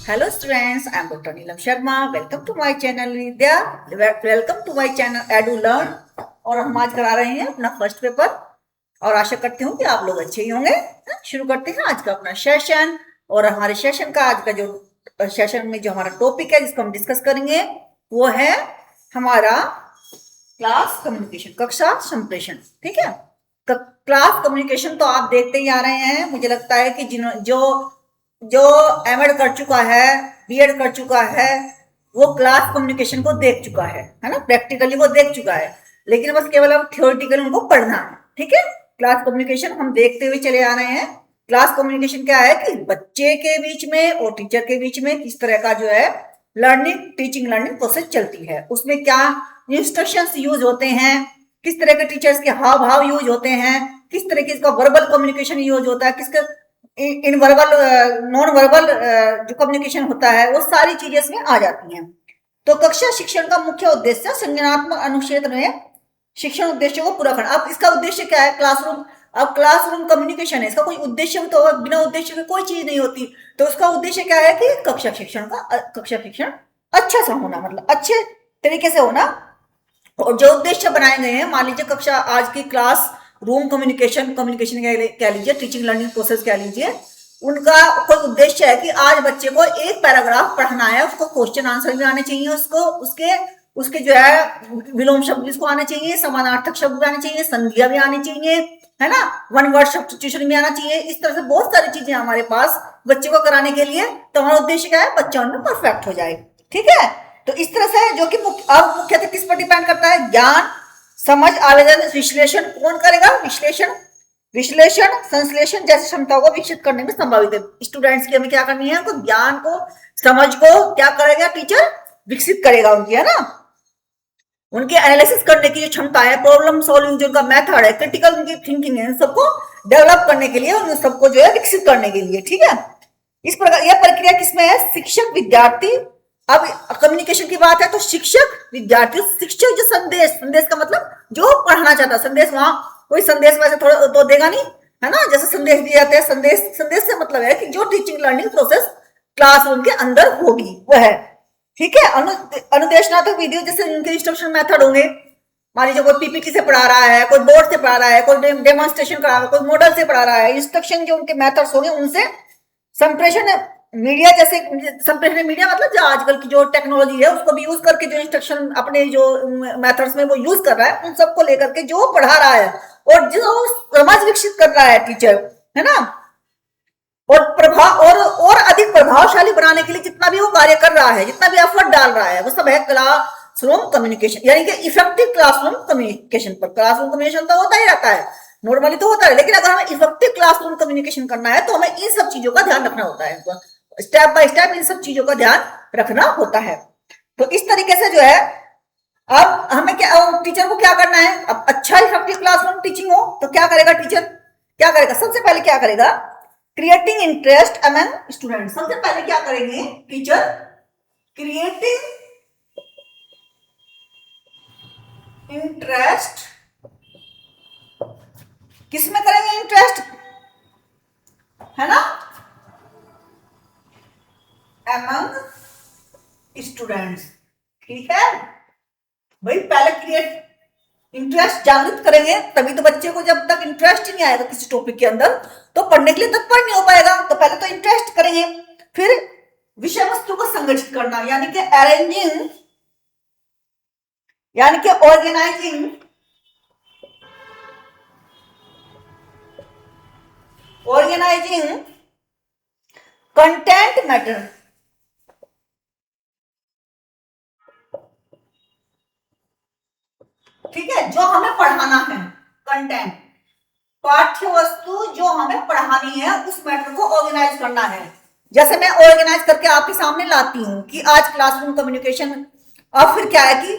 Hello students, I am Dr. Neelam Sharma. Welcome to my channel Vidya. Welcome to my channel EduLearn. और हम आज करा रहे हैं अपना फर्स्ट पेपर और आशा करती हूँ कि आप लोग अच्छे ही होंगे। शुरू करते हैं आज का अपना सेशन। और हमारे सेशन का आज का जो सेशन में जो हमारा टॉपिक है जिसको हम डिस्कस करेंगे वो है हमारा क्लास कम्युनिकेशन, कक्षा संप्रेषण। ठीक है, क्लास कम्युनिकेशन तो आप देखते ही आ रहे हैं। मुझे लगता है कि जो एमएड कर चुका है, बीएड कर चुका है, वो क्लास कम्युनिकेशन को देख चुका है ना, प्रैक्टिकली वो देख चुका है। लेकिन बस केवल अब थियोरेटिकली उनको पढ़ना है। ठीक है, क्लास कम्युनिकेशन हम देखते हुए चले आ रहे हैं। क्लास कम्युनिकेशन क्या है कि बच्चे के बीच में और टीचर के बीच में किस तरह का जो है टीचिंग लर्निंग प्रोसेस चलती है, उसमें क्या इंस्ट्रक्शंस यूज होते हैं, किस तरह के टीचर्स के हाव भाव यूज होते हैं, किस तरह के इसका वर्बल कम्युनिकेशन यूज होता है, किसका इन वर्बल नॉन वर्बल जो कम्युनिकेशन होता है, वो सारी चीजें इसमें आ जाती हैं। तो कक्षा शिक्षण का मुख्य उद्देश्य संज्ञानात्मक अनुक्षेत्र में शिक्षण उद्देश्य को पूरा करना। अब इसका उद्देश्य क्या है? क्लासरूम। अब क्लासरूम कम्युनिकेशन है, इसका कोई उद्देश्य तो बिना उद्देश्य के कोई चीज नहीं होती। तो उसका उद्देश्य क्या है कि कक्षा शिक्षण अच्छा सा होना, मतलब अच्छे तरीके से होना। और जो उद्देश्य बनाए गए हैं, मान लीजिए कक्षा आज की क्लास रूम कम्युनिकेशन कह लीजिए, टीचिंग लर्निंग प्रोसेस कह लीजिए, उनका कोई उद्देश्य है कि आज बच्चे को एक पैराग्राफ पढ़ना है, उसको क्वेश्चन आंसर भी आने चाहिए, उसको उसके जो है विलोम शब्द भी उसको आने चाहिए, समानार्थक शब्द भी आने चाहिए, संधियां भी आनी चाहिए, है ना, वन वर्ड सब्स्टिट्यूशन भी आना चाहिए। इस तरह से बहुत सारी चीजें हमारे पास बच्चे को कराने के लिए। तो हमारा उद्देश्य क्या है? बच्चा उनमें परफेक्ट हो जाए। ठीक है, तो इस तरह से जो कि अब मुख्यतः किस पर डिपेंड करता है? ज्ञान, समझ, आवेदन, विश्लेषण कौन करेगा? विश्लेषण संश्लेषण जैसी क्षमताओं को विकसित करने में संभावित है। स्टूडेंट्स की हमें क्या करनी है? उनको ज्ञान को, समझ को क्या करेगा टीचर? विकसित करेगा उनकी, है ना, उनकी एनालिसिस करने की जो क्षमता है, प्रॉब्लम सॉल्विंग जो उनका मेथड है, क्रिटिकल उनकी थिंकिंग है, इन सबको डेवलप करने के लिए, उन सबको जो है विकसित करने के लिए। ठीक है, इस प्रकार यह प्रक्रिया किसमें है? शिक्षक विद्यार्थी। अब कम्युनिकेशन की बात है तो शिक्षक विद्यार्थी, शिक्षक जो संदेश का मतलब जो पढ़ना चाहता है, संदेश वहां कोई संदेश वैसे थोड़ा तो देगा नहीं, है ना, जैसे संदेश दिए जाते हैं। संदेश से मतलब है कि जो टीचिंग लर्निंग प्रोसेस क्लासरूम के अंदर होगी वह है। ठीक है, अनुदेशनात्मक वीडियो जैसे उनके इंस्ट्रक्शन मेथड होंगे। मान लीजिए कोई पीपीटी से पढ़ा रहा है, कोई बोर्ड से पढ़ा रहा है, कोई डेमोन्स्ट्रेशन करा रहा है, कोई मॉडल से पढ़ा रहा है, इंस्ट्रक्शन जो उनके मेथड्स होंगे उनसे संप्रेषण मीडिया, जैसे संप्रेषण मीडिया मतलब जो आजकल की जो टेक्नोलॉजी है उसको भी यूज करके जो इंस्ट्रक्शन अपने जो मेथड्स में वो यूज कर रहा है, उन सबको लेकर के जो पढ़ा रहा है और जो समझ विकसित कर रहा है टीचर, है ना, और और अधिक प्रभावशाली बनाने के लिए जितना भी वो कार्य कर रहा है, जितना भी एफर्ट डाल रहा है, वो सब है क्लासरूम कम्युनिकेशन, यानी कि इफेक्टिव क्लासरूम कम्युनिकेशन पर। क्लासरूम कम्युनिकेशन तो होता ही रहता है, नॉर्मली तो होता है, लेकिन अगर हमें इफेक्टिव क्लासरूम कम्युनिकेशन करना है तो हमें इन सब चीजों का ध्यान रखना होता है, स्टेप बाय स्टेप इन सब चीजों का ध्यान रखना होता है। तो इस तरीके से जो है अब हमें क्या, टीचर को क्या करना है? अब अच्छा इफेक्टिव क्लासरूम टीचिंग हो तो क्या करेगा टीचर? क्या करेगा? सबसे पहले क्या करेगा? Creating interest among student. सबसे पहले क्या करेंगे टीचर? Creating interest. किसमें करेंगे इंटरेस्ट? है ना, अमंग स्टूडेंट्स। ठीक है भाई, पहले क्रिएट इंटरेस्ट जागृत करेंगे, तभी तो बच्चे को जब तक इंटरेस्ट ही नहीं आएगा किसी टॉपिक के अंदर तो पढ़ने के लिए तत्पर नहीं हो पाएगा। तो पहले तो इंटरेस्ट करेंगे, फिर विषय वस्तु को संगठित करना, यानी कि अरेंजिंग, यानी कि ऑर्गेनाइजिंग कंटेंट मैटर। ठीक है, जो हमें पढ़ाना है, कंटेंट, पाठ्य वस्तु जो हमें पढ़ानी है, उस मैटर को ऑर्गेनाइज करना है। जैसे मैं ऑर्गेनाइज करके आपके सामने लाती हूं कि आज क्लासरूम कम्युनिकेशन, और फिर क्या है कि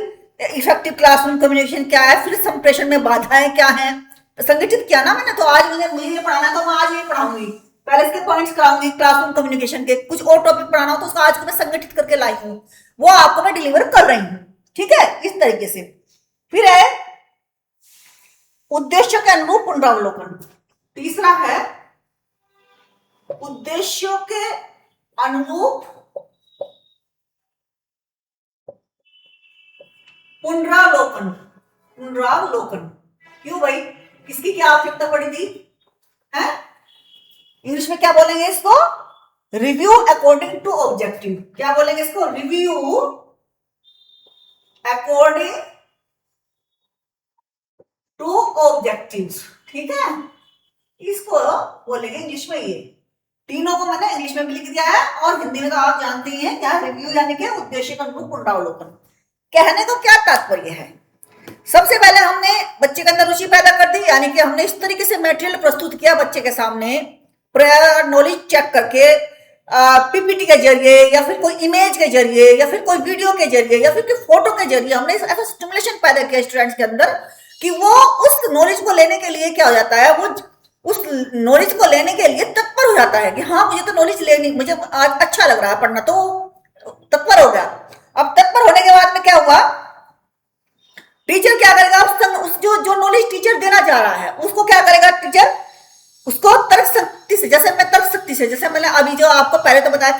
इफेक्टिव क्लासरूम कम्युनिकेशन क्या है, फिर संप्रेषण में बाधाएं क्या है, तो संगठित किया ना मैंने। तो आज मुझे ये पढ़ाना है तो मैं आज ये पढ़ाऊंगी, पहले इसके पॉइंट्स कराऊंगी क्लासरूम कम्युनिकेशन के। कुछ और टॉपिक पढ़ाना हो तो उसको आज को मैं संगठित करके लाई हूं, वो आपको मैं डिलीवर कर रही हूं। ठीक है, इस तरीके से। फिर है उद्देश्य के अनुरूप पुनरावलोकन। तीसरा है उद्देश्यों के अनुरूप पुनरावलोकन, पुनरावलोकन। क्यों भाई, किसकी क्या आवश्यकता पड़ी थी? है इंग्लिश में क्या बोलेंगे इसको? Review according to objective. क्या बोलेंगे इसको? Review according to objectives. ठीक है, इसको बोलेंगे इंग्लिश में। ये तीनों को मैंने इंग्लिश में भी लिख दिया है और हिंदी में तो आप जानते ही हैं क्या। रिव्यू यानी कि उद्देश्य का अनुरूप पुनरावलोकन। कहने को क्या तात्पर्य है? सबसे पहले हमने बच्चे के अंदर रुचि पैदा कर दी, यानी कि हमने इस तरीके से मटेरियल प्रस्तुत किया बच्चे के सामने, प्रायर नॉलेज चेक करके, पीपीटी के जरिए या फिर कोई इमेज के जरिए या फिर कोई वीडियो के जरिए या फिर कोई फोटो के जरिए हमने ऐसा स्टिमुलेशन पैदा किया स्टूडेंट्स के अंदर कि वो उस नॉलेज को लेने के लिए क्या हो जाता है, वो उस नॉलेज को लेने के लिए तत्पर हो जाता है कि हाँ मुझे तो नॉलेज लेनी, मुझे आज अच्छा लग रहा है पढ़ना, तो तत्पर हो गया। अब तत्पर होने के बाद में क्या हुआ, टीचर क्या करेगा, उस जो नॉलेज टीचर देना चाह रहा है उसको क्या करेगा टीचर, उसको तर्क शक्ति से, जैसे मैं तर्क शक्ति से, जैसे मैंने अभी जो आपको पहले तो बताया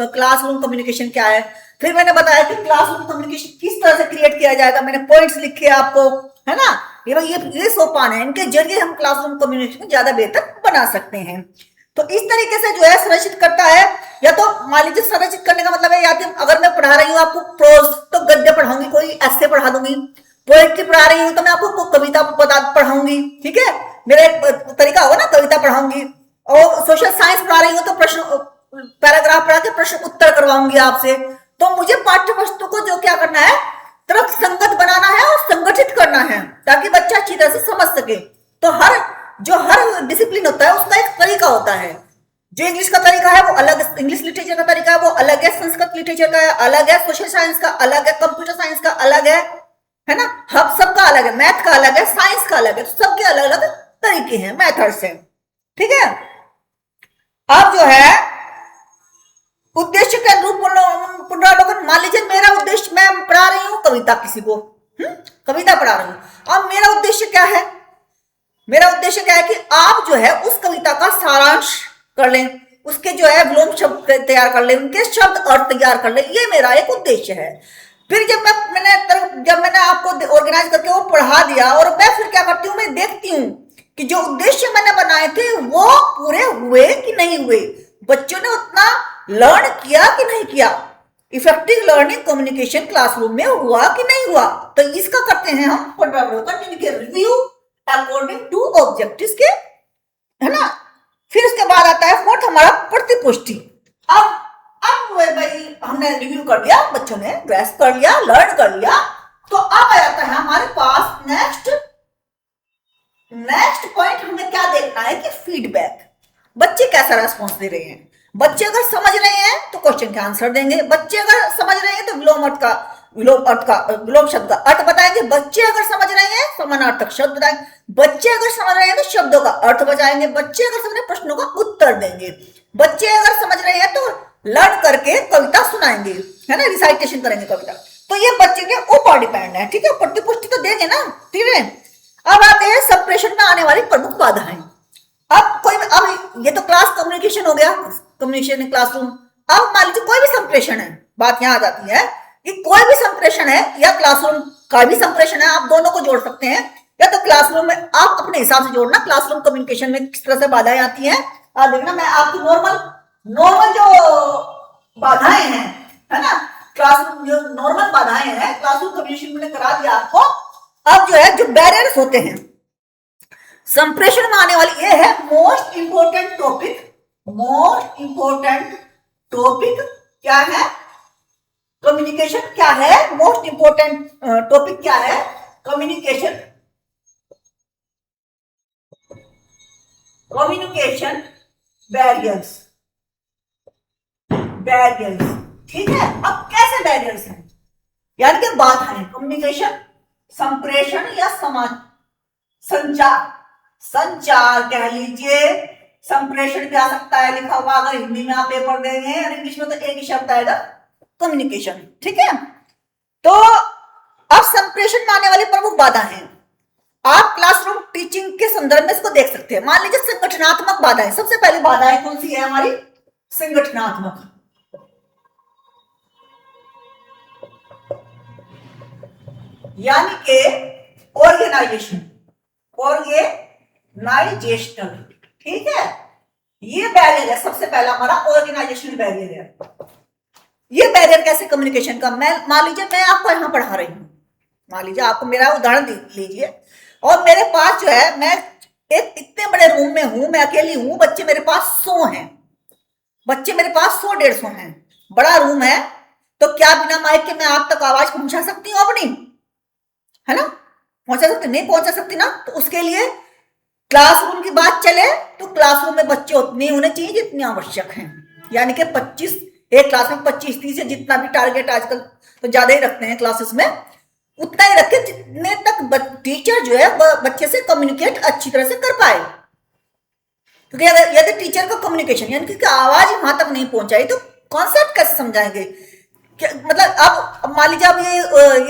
क्लासरूम कम्युनिकेशन क्या है, फिर मैंने बताया कि क्लासरूम कम्युनिकेशन किस तरह से क्रिएट किया जाएगा, मैंने पॉइंट्स लिखे आपको, है ना। ये सोपान है, इनके जरिए हम क्लासरूम कम्युनिकेशन ज्यादा बेहतर बना सकते हैं। तो इस तरीके से जो है संरचित करता है। या तो मान लीजिए संरचित करने का मतलब है, या तो अगर मैं पढ़ा रही हूँ आपको प्रोज तो गद्य पढ़ाऊंगी, कोई ऐसे पढ़ा दूंगी, पोएट्री पढ़ा रही हूँ तो मैं आपको कविता पढ़ाऊंगी। ठीक है, मेरा एक तरीका होगा ना, कविता पढ़ाऊंगी। और सोशल साइंस पढ़ा रही हूँ तो प्रश्न पैराग्राफ पढ़ा के प्रश्न उत्तर करवाऊंगी आपसे। तो मुझे पाठ्य वस्तु को जो क्या करना है, तर्क संगत बनाना है और संगठित करना है ताकि बच्चा अच्छी तरह से समझ सके। तो हर डिसिप्लिन होता है उसका एक तरीका होता है। जो इंग्लिश का तरीका है वो अलग, इंग्लिश लिटरेचर का तरीका है वो अलग है, संस्कृत लिटरेचर का अलग है, सोशल साइंस का अलग है, कंप्यूटर साइंस का अलग है ना। हम सबका अलग है, मैथ का अलग है, साइंस का अलग है, तो सबके अलग अलग तरीके हैं, मेथड्स हैं। ठीक है, अब जो है उद्देश्य के अनुरूप पुनरावलोकन। मान लीजिए मेरा उद्देश्य, मैं पढ़ा रही हूँ कविता, किसी को कविता पढ़ा रही हूँ। अब मेरा उद्देश्य क्या है, मेरा उद्देश्य क्या है कि आप जो है उस कविता का सारांश कर लें, उसके जो है विलोम शब्द तैयार कर लें, उनके शब्द अर्थ तैयार कर लें, ये मेरा एक उद्देश्य है। फिर जब मैंने आपको ऑर्गेनाइज करके वो पढ़ा दिया और मैं फिर क्या करती हूँ, मैं देखती हूँ कि जो उद्देश्य मैंने बनाए थे वो पूरे हुए कि नहीं हुए, बच्चों ने उतना लर्न किया कि नहीं किया, इफेक्टिव लर्निंग कम्युनिकेशन क्लासरूम में हुआ कि नहीं हुआ। तो इसका करते हैं हम पुनरावलोकन, रिव्यू अकॉर्डिंग टू ऑब्जेक्टिव्स के, है ना। फिर उसके बाद आता है फोर्थ हमारा प्रतिपुष्टि। अब भाई हमने रिव्यू कर लिया, बच्चों ने ग्रेस्प कर लिया, लर्न कर लिया, तो अब आ जाता है हमारे पास नेक्स्ट पॉइंट। हमें क्या देखना है कि फीडबैक, बच्चे कैसा रेस्पॉन्स दे रहे हैं। बच्चे अगर समझ रहे हैं तो क्वेश्चन के आंसर देंगे, बच्चे अगर समझ रहे हैं तो विलोम शब्द का अर्थ बताएंगे, बच्चे अगर समझ रहे हैं समानार्थक शब्द बताएंगे, बच्चे अगर समझ रहे हैं तो शब्दों का अर्थ बताएंगे, बच्चे अगर समझ रहे हैं प्रश्नों का उत्तर देंगे, बच्चे अगर समझ रहे हैं तो लर्न करके कविता सुनाएंगे, है ना, रिसाइटेशन करेंगे कविता। तो ये बच्चे के ऊपर डिपेंड है। ठीक है, प्रतिपुष्टि तो देंगे ना। ठीक है, अब आते हैं संप्रेषण में आने वाली प्रमुख बाधाएं। अब ये तो क्लास कम्युनिकेशन हो गया, कम्युनिकेशन क्लासरूम। अब मान लीजिए कोई भी संप्रेषण है, बात यहां आ जाती है कि कोई भी संप्रेषण है या क्लासरूम का भी संप्रेषण है, आप दोनों को जोड़ सकते हैं, या तो क्लासरूम में आप अपने हिसाब से जोड़ना, क्लासरूम कम्युनिकेशन में किस तरह से बाधाएं आती हैं आप देखना। मैं आपकी नॉर्मल जो बाधाएं हैं, है ना, क्लासरूम जो नॉर्मल बाधाएं हैं क्लासरूम कम्युनिकेशन में करा दिया आपको। अब जो है जो बैरियर्स होते हैं संप्रेषण में आने वाली, ये है मोस्ट इंपोर्टेंट टॉपिक क्या है, कम्युनिकेशन क्या है, मोस्ट इंपोर्टेंट टॉपिक क्या है, कम्युनिकेशन बैरियर्स। ठीक है, अब कैसे बैरियर्स हैं, यानी कि बाधाएं, कम्युनिकेशन, संप्रेषण या संचार कह लीजिए, संप्रेषण क्या सकता है लिखा हुआ, अगर हिंदी में आप पेपर देंगे और इंग्लिश में तो एक ही शब्द आएगा, कम्युनिकेशन। ठीक है, तो अब संप्रेषण में आने वाली प्रमुख बाधा है, आप क्लासरूम टीचिंग के संदर्भ में इसको देख सकते हैं। मान लीजिए संगठनात्मक बाधाएं, सबसे पहली बाधाएं कौन सी है हमारी, संगठनात्मक। यानी कि ऑर्गेनाइजेशन, ऑर्गेनाइजेशनल, ठीक है। ये बैरियर है, सबसे पहला हमारा ऑर्गेनाइजेशनल बैरियर है। ये बैरियर कैसे कम्युनिकेशन का, मैं मान लीजिए मैं आपको यहां पढ़ा रही हूं, मान लीजिए आपको मेरा उदाहरण लीजिए, और मेरे पास जो है, मैं एक इतने बड़े रूम में हूं, मैं अकेली हूं, बच्चे मेरे पास 100 हैं, बच्चे मेरे पास 100-150 हैं, बड़ा रूम है, तो क्या बिना माइक के मैं आप तक आवाज पहुंचा सकती हूँ अपनी, है ना, पहुंचा सकती, नहीं पहुंचा सकती ना। तो उसके लिए क्लासरूम की बात चले तो क्लासरूम में बच्चे उतने होने चाहिए जितने आवश्यक हैं, यानी कि 25, एक क्लास में 25-30 है, जितना भी टारगेट आजकल तो ज्यादा ही रखते हैं क्लासेस में, उतना ही रखे जितने तक टीचर जो है बच्चे से कम्युनिकेट अच्छी तरह से कर पाए। क्योंकि अगर यदि टीचर का कम्युनिकेशन यानी कि आवाज वहां तक नहीं पहुंचाई तो कॉन्सेप्ट कैसे समझाएंगे, मतलब अब मान लीजिए अब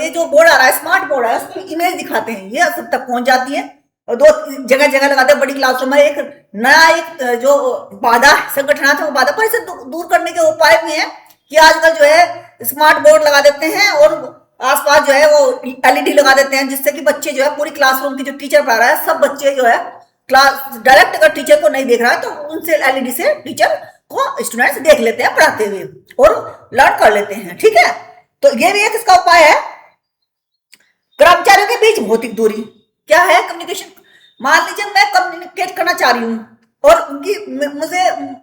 ये जो बोर्ड आ रहा है, स्मार्ट बोर्ड है, उसमें इमेज दिखाते हैं, ये सब तक पहुंच जाती है, और 2 जगह जगह लगाते हैं, बड़ी क्लासरूम में एक नया एक जो बाधा संगठनात्मक वो बाधा, पर इसे दूर करने के उपाय भी हैं कि आजकल जो है स्मार्ट बोर्ड लगा देते हैं और आसपास जो है वो एलईडी लगा देते हैं, जिससे कि बच्चे जो है पूरी क्लासरूम की जो टीचर पढ़ा रहा है सब बच्चे जो है क्लास डायरेक्ट अगर टीचर को नहीं देख रहा है तो उनसे एलईडी से टीचर को स्टूडेंट्स देख लेते हैं पढ़ाते हुए और लर्न कर लेते हैं, ठीक है। तो ये भी एक इसका उपाय है। कर्मचारियों के बीच भौतिक दूरी क्या है, कम्युनिकेशन, मान लीजिए मैं कम्युनिकेट करना चाह रही हूं और उनकी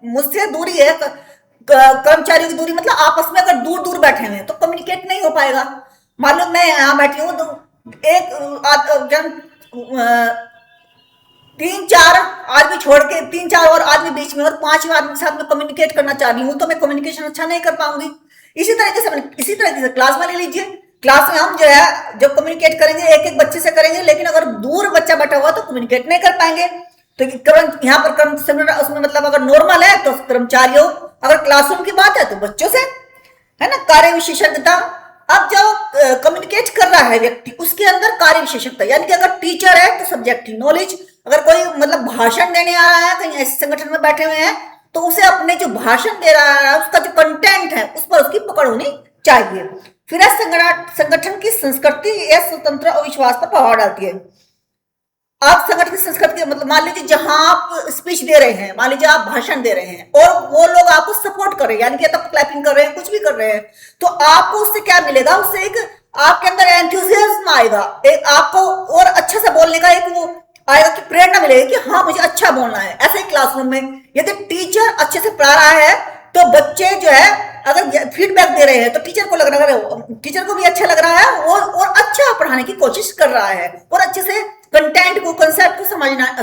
मुझसे दूरी है, कर्मचारियों की दूरी मतलब आपस में अगर दूर दूर बैठे हुए हैं तो कम्युनिकेट नहीं हो पाएगा। मान लो मैं यहां बैठी हूं तो एक जन 3-4 आदमी छोड़ के 3-4 और आदमी बीच में और 5वें आदमी के साथ में कम्युनिकेट करना चाह रही हूं तो मैं कम्युनिकेशन अच्छा नहीं कर पाऊंगी। इसी तरीके से क्लास में ले लीजिए, क्लास में हम जो है जब कम्युनिकेट करेंगे एक एक बच्चे से करेंगे, लेकिन अगर दूर बच्चा बैठा हुआ तो कम्युनिकेट नहीं कर पाएंगे। तो यहाँ पर कर्म उसमें मतलब अगर नॉर्मल है तो कर्मचारियों, अगर क्लासरूम की बात है तो बच्चों से, है ना। कार्य विशेषज्ञता, अब जब कम्युनिकेट कर रहा है व्यक्ति उसके अंदर कार्य विशेषज्ञता, यानी कि अगर टीचर है तो सब्जेक्टिव नॉलेज, अगर कोई मतलब भाषण देने आ रहा है कहीं ऐसे संगठन में बैठे हुए हैं तो उसे अपने जो भाषण दे रहा है उसका जो कंटेंट है उस पर उसकी पकड़ होनी चाहिए। फिर संगठन की संस्कृति या स्वतंत्र और विश्वास पर प्रभाव डालती है। आप संगठन की संस्कृति मतलब मान लीजिए जहां आप स्पीच दे रहे हैं, मान लीजिए आप भाषण दे रहे हैं और वो लोग आपको सपोर्ट कर रहे हैं, यानी कि तब क्लैपिंग कर रहे हैं, कुछ भी कर रहे हैं, तो आपको उससे क्या मिलेगा, उससे एक आपके अंदर एंथुसियाज्म आएगा, एक आपको और अच्छा से बोलने का एक वो आएगा कि प्रेरणा मिलेगी कि हाँ मुझे अच्छा बोलना है। ऐसे ही क्लासरूम में यदि टीचर अच्छे से पढ़ा रहा है तो बच्चे जो है अगर फीडबैक दे रहे हैं तो टीचर को लग रहा है, टीचर को भी अच्छा लग रहा है और अच्छा पढ़ाने की कोशिश कर रहा है और अच्छे से कंटेंट को कंसेप्ट को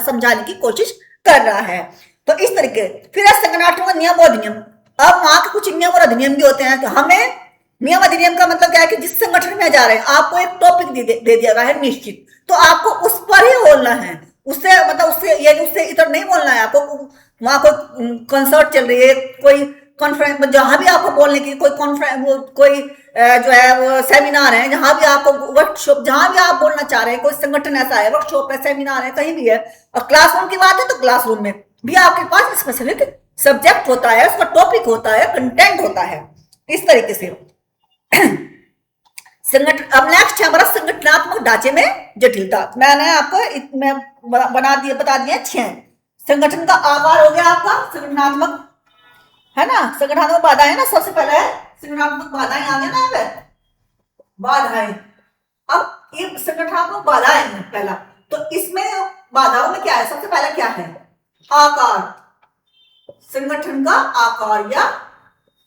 समझाने की कोशिश कर रहा है। तो इस तरीके फिर संगठनात्मक नियम और अधिनियम, अब वहां के कुछ नियम और अधिनियम भी होते हैं। तो हमें नियम अधिनियम का मतलब क्या है कि जिस संगठन में जा रहे हैं आपको एक टॉपिक दे दिया गया है निश्चित, तो आपको उस पर ही बोलना है, उससे मतलब उससे इधर नहीं बोलना है। आपको वहां कोई कंसर्ट चल रही है, कोई कॉन्फ्रेंस, जहां भी आपको बोलने की कोई कॉन्फ्रेंस, कोई जो है वो सेमिनार है, जहां भी आपको वर्कशॉप, जहां भी आप बोलना चाह रहे हैं, कोई संगठन ऐसा है, वर्कशॉप है, सेमिनार है, कहीं भी है, और क्लासरूम की बात है तो क्लासरूम में भी आपके पास स्पेसिफिक सब्जेक्ट होता है, उसका टॉपिक होता है, कंटेंट होता है। इस तरीके से संगठन, अब नेक्स्ट है हमारा संगठनात्मक ढांचे में जटिलता। मैंने आपको मैं बता दिया 6 संगठन का आकार हो गया आपका संगठनात्मक, है ना, संगठनात्मक बाधा है ना, सबसे पहले है संगठनात्मक बाधाएं आ गया ना, यहाँ पे बाधाएं। अब ये संगठनात्मक बाधाएं है पहला, तो इसमें बाधाओं में क्या है, सबसे पहला क्या है, आकार, संगठन का आकार या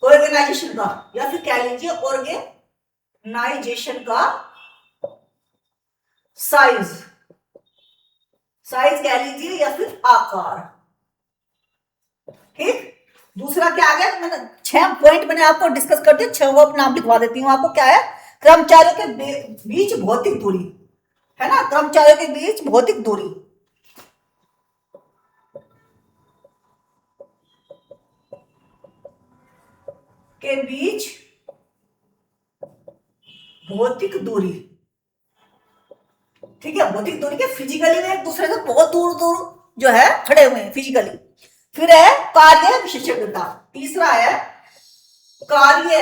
ऑर्गेनाइजेशन का, या फिर कह लीजिए ऑर्गेनाइजेशन का साइज कह लीजिए या फिर आकार, ठीक। दूसरा क्या आ गया, मैंने 6 पॉइंट मैंने आपको डिस्कस कर दिया, 6 वो नाम लिखवा देती हूँ आपको। क्या है, कर्मचारियों के बीच भौतिक दूरी, है ना, कर्मचारियों के बीच भौतिक दूरी, के बीच भौतिक दूरी, ठीक है, भौतिक दूरी के फिजिकली में एक दूसरे से बहुत दूर दूर जो है खड़े हुए हैं फिजिकली। फिर है कार्य विशेषज्ञता, तीसरा है कार्य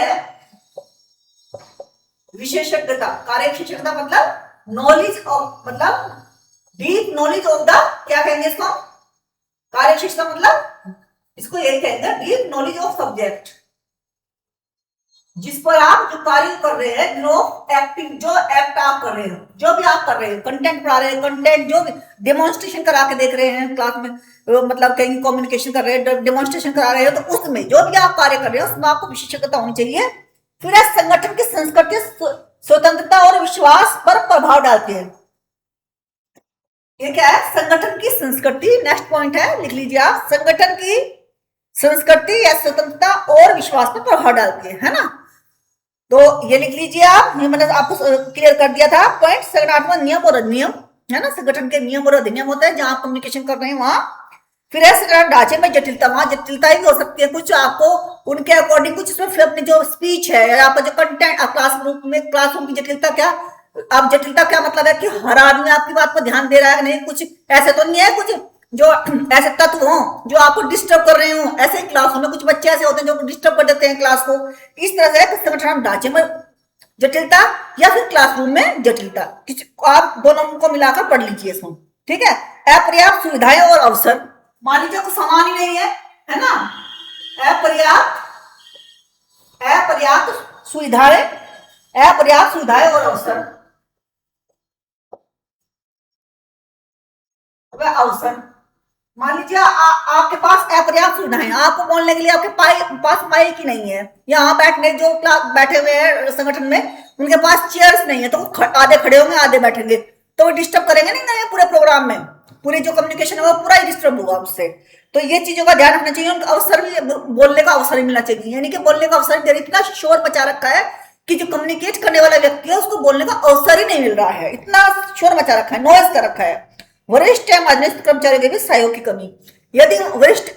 विशेषज्ञता, कार्य विशेषज्ञता मतलब नॉलेज ऑफ, मतलब डीप नॉलेज ऑफ द, क्या कहेंगे इसको, कार्य विशेषता मतलब इसको यही कहेंगे डीप नॉलेज ऑफ सब्जेक्ट, जिस पर आप जो कार्य कर रहे हैं, जो एक्ट आप कर रहे हो, जो भी आप कर रहे हो, कंटेंट पढ़ा रहे हैं, कंटेंट जो भी डेमोन्स्ट्रेशन करा के देख रहे हैं क्लास में, मतलब कहीं कम्युनिकेशन कर रहे हैं, डेमोन्स्ट्रेशन करा रहे हो, तो उसमें जो भी आप कार्य कर रहे हो उसमें आपको विशेषज्ञता होनी चाहिए। फिर संगठन की संस्कृति स्वतंत्रता और विश्वास पर प्रभाव डालती है। ये क्या है, संगठन की संस्कृति, नेक्स्ट पॉइंट है, लिख लीजिए आप, संगठन की संस्कृति या स्वतंत्रता और विश्वास पर प्रभाव डालती है ना। तो ये लिख लीजिए आप, ये मैंने आपको क्लियर कर दिया था पॉइंट। संगठनात्मक नियम और अधिनियम है ना, संगठन के नियम और अधिनियम होता है, जहां आप कम्युनिकेशन कर रहे हैं वहां। फिर है संगठन ढांचे में जटिलता, वहां जटिलता भी हो सकती है, कुछ आपको उनके अकॉर्डिंग कुछ उसमें फिर अपनी जो स्पीच है या आपका जो कंटेंट, क्लासरूम की जटिलता क्या, आप जटिलता क्या मतलब है कि हर आदमी आपकी बात पर ध्यान दे रहा है नहीं, कुछ ऐसे तो नहीं है कुछ जो ऐसे तत्व हो जो आपको डिस्टर्ब कर रहे हो, ऐसे क्लास में कुछ बच्चे ऐसे होते हैं जो डिस्टर्ब कर देते हैं क्लास को। इस तरह से संगठन ढांचे में जटिलता या फिर क्लासरूम में जटिलता, आप दोनों को मिलाकर पढ़ लीजिए इसको, ठीक है। अपर्याप्त सुविधाएं और अवसर, मान लीजिए कुछ सामान ही नहीं है ना, अपर्याप्त सुविधाएं और अवसर, मान लीजिए आपके पास अपर्याप्त सुविधाएं, आपको बोलने के लिए आपके पास माइक ही नहीं है, यहाँ बैठने जो बैठे हुए हैं संगठन में उनके पास चेयर्स नहीं है, तो आधे खड़े होंगे आधे बैठेंगे, तो वो डिस्टर्ब करेंगे नहीं पूरे प्रोग्राम में, पूरी जो कम्युनिकेशन है वो पूरा ही डिस्टर्ब होगा उससे। तो ये चीजों का ध्यान रखना चाहिए, उनका अवसर भी, बोलने का अवसर भी मिलना चाहिए, यानी कि बोलने का अवसर भी, इतना शोर मचा रखा है कि जो कम्युनिकेट करने वाला व्यक्ति है उसको बोलने का अवसर ही नहीं मिल रहा है, इतना शोर मचा रखा है, नॉइज कर रखा है। वरिष्ठ एवं अधीनस्थ कर्मचारियों के भी सहयोग की कमी, यदि वरिष्ठ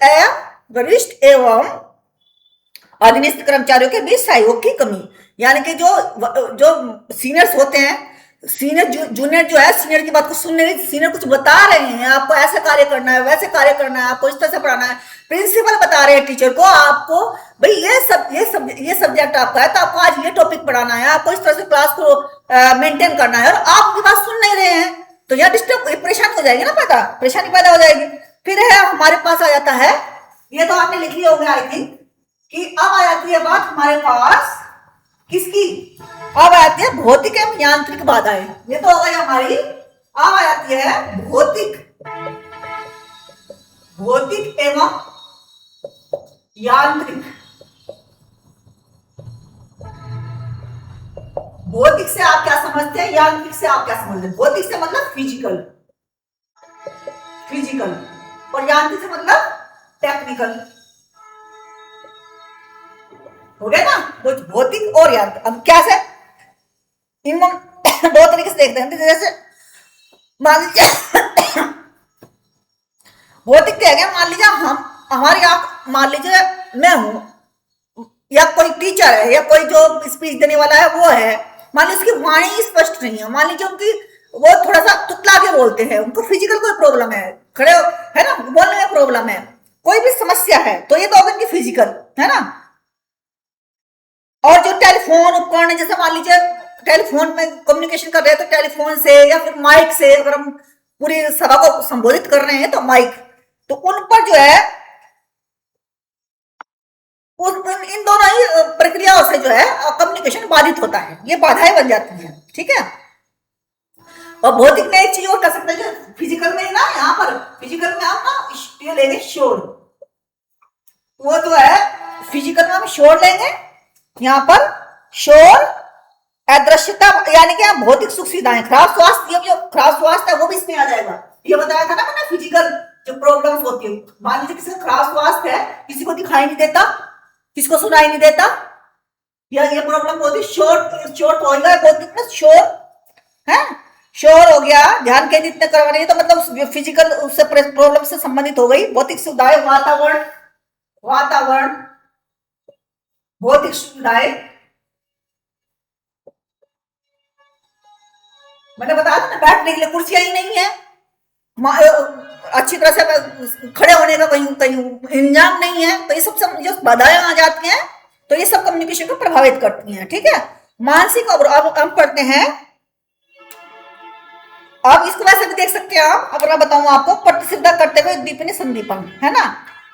एवं अधीनस्थ कर्मचारियों के बीच सहयोग की कमी, यानी कि जो सीनियर्स होते हैं, जूनियर जो है सीनियर की बात को सुनने नहीं, सीनियर कुछ बता रहे हैं आपको, ऐसे कार्य करना है, वैसे कार्य करना है, आपको इस तरह से पढ़ाना है, प्रिंसिपल बता रहे हैं टीचर को, आपको भाई ये सब्जेक्ट आपका है, तो आपको आज ये टॉपिक पढ़ाना है, आपको इस तरह से क्लास को मेंटेन करना है, और आप उनकी बात सुन नहीं रहे हैं, तो यह डिस्टर्ब, परेशानी हो जाएगी ना, परेशानी पैदा हो जाएगी। फिर है हमारे पास आ जाता है, ये तो आपने लिख लिया होगा आई थिंक, कि अब आ जाती है बात हमारे पास किसकी, अब आती है भौतिक एवं यांत्रिक बाधाएं, ये तो हो गई हमारी। अब आ जाती है भौतिक एवं यांत्रिक। भौतिक से आप क्या समझते हैं, यांत्रिक से आप क्या समझते हैं? भौतिक से मतलब फिजिकल, और यांत्रिक से मतलब टेक्निकल, हो गया ना, भौतिक और यांत्रिक। अब क्या से इन दो तरीके से देखते हैं, जैसे मान लीजिए भौतिक क्या है, मान लीजिए मान लीजिए मैं हूं, या कोई टीचर है, या कोई जो स्पीच देने वाला है वो है, मान लीजिए उसकी वाणी स्पष्ट नहीं है, मान लीजिए उनकी वो थोड़ा सा तुतला के बोलते हैं, उनको फिजिकल कोई प्रॉब्लम है, खड़े है ना, बोलने में प्रॉब्लम है, कोई भी समस्या है, तो ये तो होगा उनकी फिजिकल, है ना। और जो टेलीफोन उपकरण, जैसे मान लीजिए टेलीफोन में कम्युनिकेशन कर रहे हैं, तो टेलीफोन से या फिर माइक से, अगर हम पूरी सभा को संबोधित कर रहे हैं तो माइक, तो उन पर जो है इन दोनों ही प्रक्रियाओं से जो है कम्युनिकेशन बाधित होता है, ये बाधाएं बन जाती हैं, ठीक है। और भौतिक में एक चीज और कर सकते हैं, जो फिजिकल में ना, यहाँ पर फिजिकल में आप ना ये लेंगे शोर, वो जो है फिजिकल में हम शोर लेंगे, यहाँ पर शोर, अदृश्यता, यानी कि भौतिक सुख सुविधाएं, खराब स्वास्थ्य, जो खराब स्वास्थ्य है वो भी इसमें आ जाएगा, ये बताया था ना मैंने, फिजिकल जो प्रॉब्लम्स होती है, मान लीजिए किसी का खराब स्वास्थ्य है, किसी को दिखाई नहीं देता, किसी को सुनाई नहीं देता, ये प्रॉब्लम होती है, शोर हो गया, भौतिक में शोर है, शोर हो गया, ध्यान केंद्रित न करवाने, तो मतलब फिजिकल उससे प्रॉब्लम से संबंधित हो गई। भौतिक सुविधाएं, वातावरण, भौतिक सुविधाएं, मैंने बताया था ना, बैठने के लिए कुर्सियां ही नहीं है, अच्छी तरह से खड़े होने का कहीं इंतजाम नहीं है, तो ये सब जो बाधाएं आ जाती हैं, तो ये सब कम्युनिकेशन को प्रभावित करती हैं, ठीक है। मानसिक अवरोध। अब हम पढ़ते हैं, अब इसको वैसे भी देख सकते हैं आप। अब मैं बताऊं आपको, प्रतिस्पर्धा करते हुए उद्दीपन संदीपन, है ना।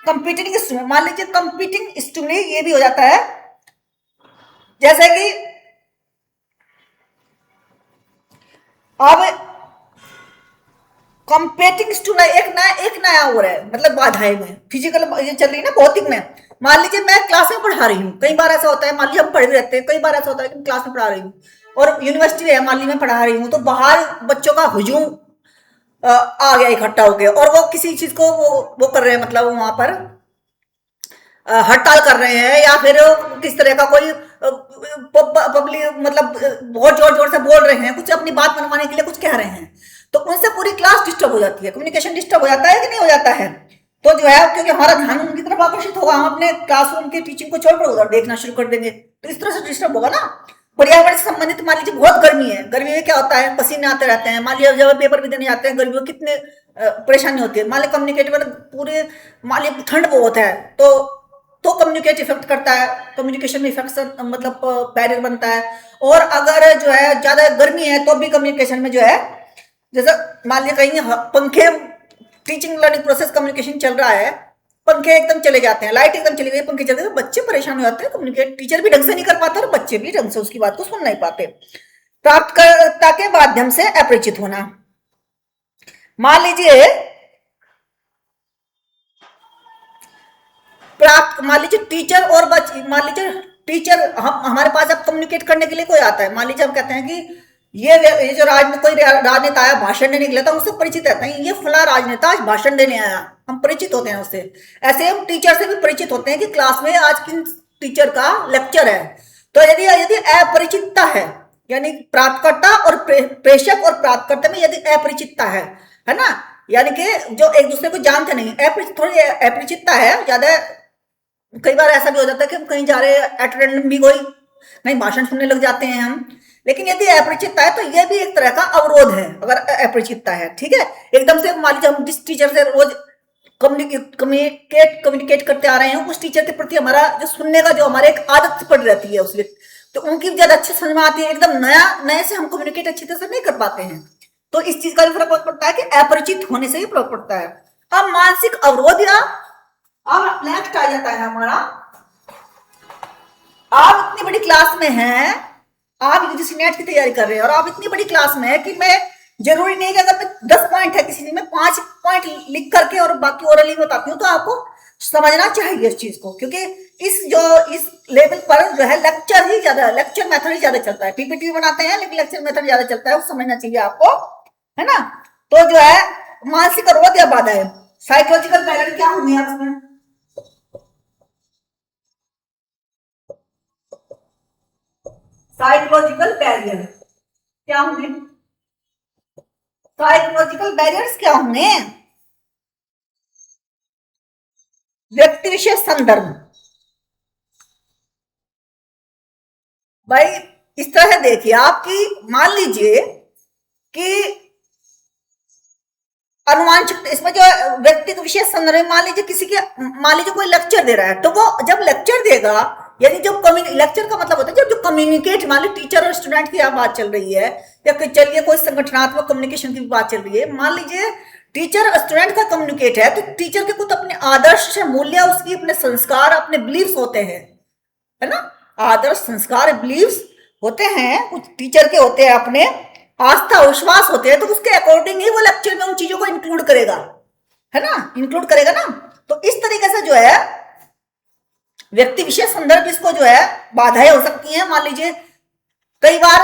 कंपीटिंग स्टूडेंट, मान लीजिए कंपीटिंग स्टूडेंट, ये भी हो जाता है। जैसे कि अब कंपेटिंग स्टूडेंट, एक नया हो रहा है, मतलब बाधाएं में फिजिकल ये चल रही है ना, भौतिक में। मान लीजिए मैं क्लास में पढ़ा रही हूँ, कई बार ऐसा होता है, मान लीजिए हम पढ़ भी रहते हैं, कई बार ऐसा होता है कि क्लास में पढ़ा रही हूँ और यूनिवर्सिटी में मान लीजिए मैं पढ़ा रही हूँ, तो बाहर बच्चों का हुजूम आ गया, इकट्ठा हो गया, और वो किसी चीज को वो कर रहे हैं, मतलब वहां पर हड़ताल कर रहे हैं, या फिर किस तरह का कोई पब्लिक, मतलब बहुत जोर जोर से बोल रहे हैं, कुछ अपनी बात मनवाने के लिए कुछ कह रहे हैं, तो उनसे पूरी क्लास डिस्टर्ब हो जाती है, कम्युनिकेशन डिस्टर्ब हो जाता है कि नहीं हो जाता है। तो जो है, क्योंकि हमारा ध्यान उनकी तरफ आकर्षित होगा, हम अपने क्लासरूम की टीचिंग को छोड़कर उधर देखना शुरू कर देंगे, तो इस तरह से डिस्टर्ब होगा ना। पर्यावरण से संबंधित, मान लीजिए बहुत गर्मी है, गर्मी में क्या होता है, पसीने आते रहते हैं, मान लीजिए जब पेपर भी देने जाते हैं गर्मी में, कितने परेशानी होती है। मान लीजिए कम्युनिकेट मतलब पूरे, मान लीजिए ठंड बहुत है, तो कम्युनिकेट इफेक्ट करता है, कम्युनिकेशन में इफेक्ट मतलब बैरियर बनता है। और अगर जो है ज्यादा गर्मी है तो भी कम्युनिकेशन में जो है, जैसे मान लीजिए कहीं पंखे, टीचिंग लर्निंग प्रोसेस कम्युनिकेशन चल रहा है, पंखे एकदम चले जाते हैं, लाइट एकदम चली गई, पंखे चले गए, तो बच्चे परेशान हो जाते हैं, कम्युनिकेट टीचर भी ढंग से नहीं कर पाता और बच्चे भी ढंग से उसकी बात को सुन नहीं पाते। प्राप्तकर्ता के माध्यम से अपरिचित होना, मान लीजिए प्राप्त, मान लीजिए टीचर और बच्चे, मान लीजिए टीचर, हम हमारे पास अब कम्युनिकेट करने के लिए कोई आता है, मान लीजिए हम कहते हैं कि ये जो कोई राजनेता आया भाषण देने के लिए, तो उससे परिचित रहते हैं, ये फला राजनेता आज भाषण देने आया, हम परिचित होते हैं उससे। ऐसे हम टीचर से भी परिचित होते हैं कि क्लास में आज किन टीचर का लेक्चर है। तो यदि यदि अपरिचितता है, यानी प्राप्तकर्ता और प्रेषक और प्राप्तकर्ता में यदि अपरिचितता है ना, यानी कि जो एक दूसरे को जानते नहीं, थोड़ी अपरिचितता है ज्यादा। कई बार ऐसा भी हो जाता है कि हम कहीं जा रहे हैं, एट भी कोई कहीं भाषण सुनने लग जाते हैं हम, लेकिन यदि अपरिचितता है तो यह भी एक तरह का अवरोध है, अगर अपरिचितता है, ठीक है। एकदम से मान लीजिए हम जिस टीचर से रोज कम्युनिकेट करते आ रहे हैं, उस टीचर के प्रति हमारा जो सुनने का जो हमारे एक आदत पड़ रहती है उसमें, तो उनकी ज्यादा अच्छी समझ में आती है, एकदम नए से हम कम्युनिकेट अच्छी तरह से नहीं कर पाते हैं, तो इस चीज का भी फर्क पड़ता है कि अपरिचित होने से ही फर्क पड़ता है। अब मानसिक अवरोध, या अब नेक्स्ट आ जाता है हमारा, आप इतनी बड़ी क्लास में हैं, आप यूजीसी नेट की तैयारी कर रहे हैं और आप इतनी बड़ी क्लास में है कि मैं, जरूरी नहीं कि अगर मैं 10 पॉइंट है किसी चीज में, 5 पॉइंट लिख करके और बाकी ओरली बताती हूँ, तो आपको समझना चाहिए इस चीज को, क्योंकि इस लेवल पर जो है लेक्चर मेथड ही ज्यादा चलता है। पीपीटी बनाते हैं लेकिन लेक्चर मेथड ज्यादा चलता है, वो समझना चाहिए आपको, है ना। तो जो है मानसिक अवरोध या बाधा है, साइकोलॉजिकल बैरियर क्या होंगे आप इसमें, साइकोलॉजिकल बैरियर क्या होंगे, साइकोलॉजिकल बैरियर्स क्या होंगे, व्यक्ति विशेष संदर्भ। भाई इस तरह से देखिए आपकी, मान लीजिए कि अनुमानचित, इसमें जो व्यक्ति विशेष संदर्भ, मान लीजिए किसी के, मान लीजिए कोई लेक्चर दे रहा है, तो वो जब लेक्चर देगा, यानी जब लेक्चर का मतलब होता है जब जो कम्युनिकेट, मान लीजिए टीचर और स्टूडेंट की बात चल रही है, या चलिए कोई संगठनात्मक कम्युनिकेशन की बात चल रही है, मान लीजिए टीचर और स्टूडेंट का कम्युनिकेट है, तो टीचर के कुछ अपने आदर्श मूल्य, उसकी अपने संस्कार, अपने बिलीव्स होते हैं, है ना। आदर्श संस्कार बिलीव्स होते हैं, कुछ टीचर के होते हैं, अपने आस्था विश्वास होते हैं, तो उसके अकॉर्डिंग ही वो लेक्चर में उन चीजों को इंक्लूड करेगा, है ना, इंक्लूड करेगा ना। तो इस तरीके से जो है व्यक्ति विशेष संदर्भ, इसको जो है बाधाएं हो सकती हैं। मान लीजिए कई बार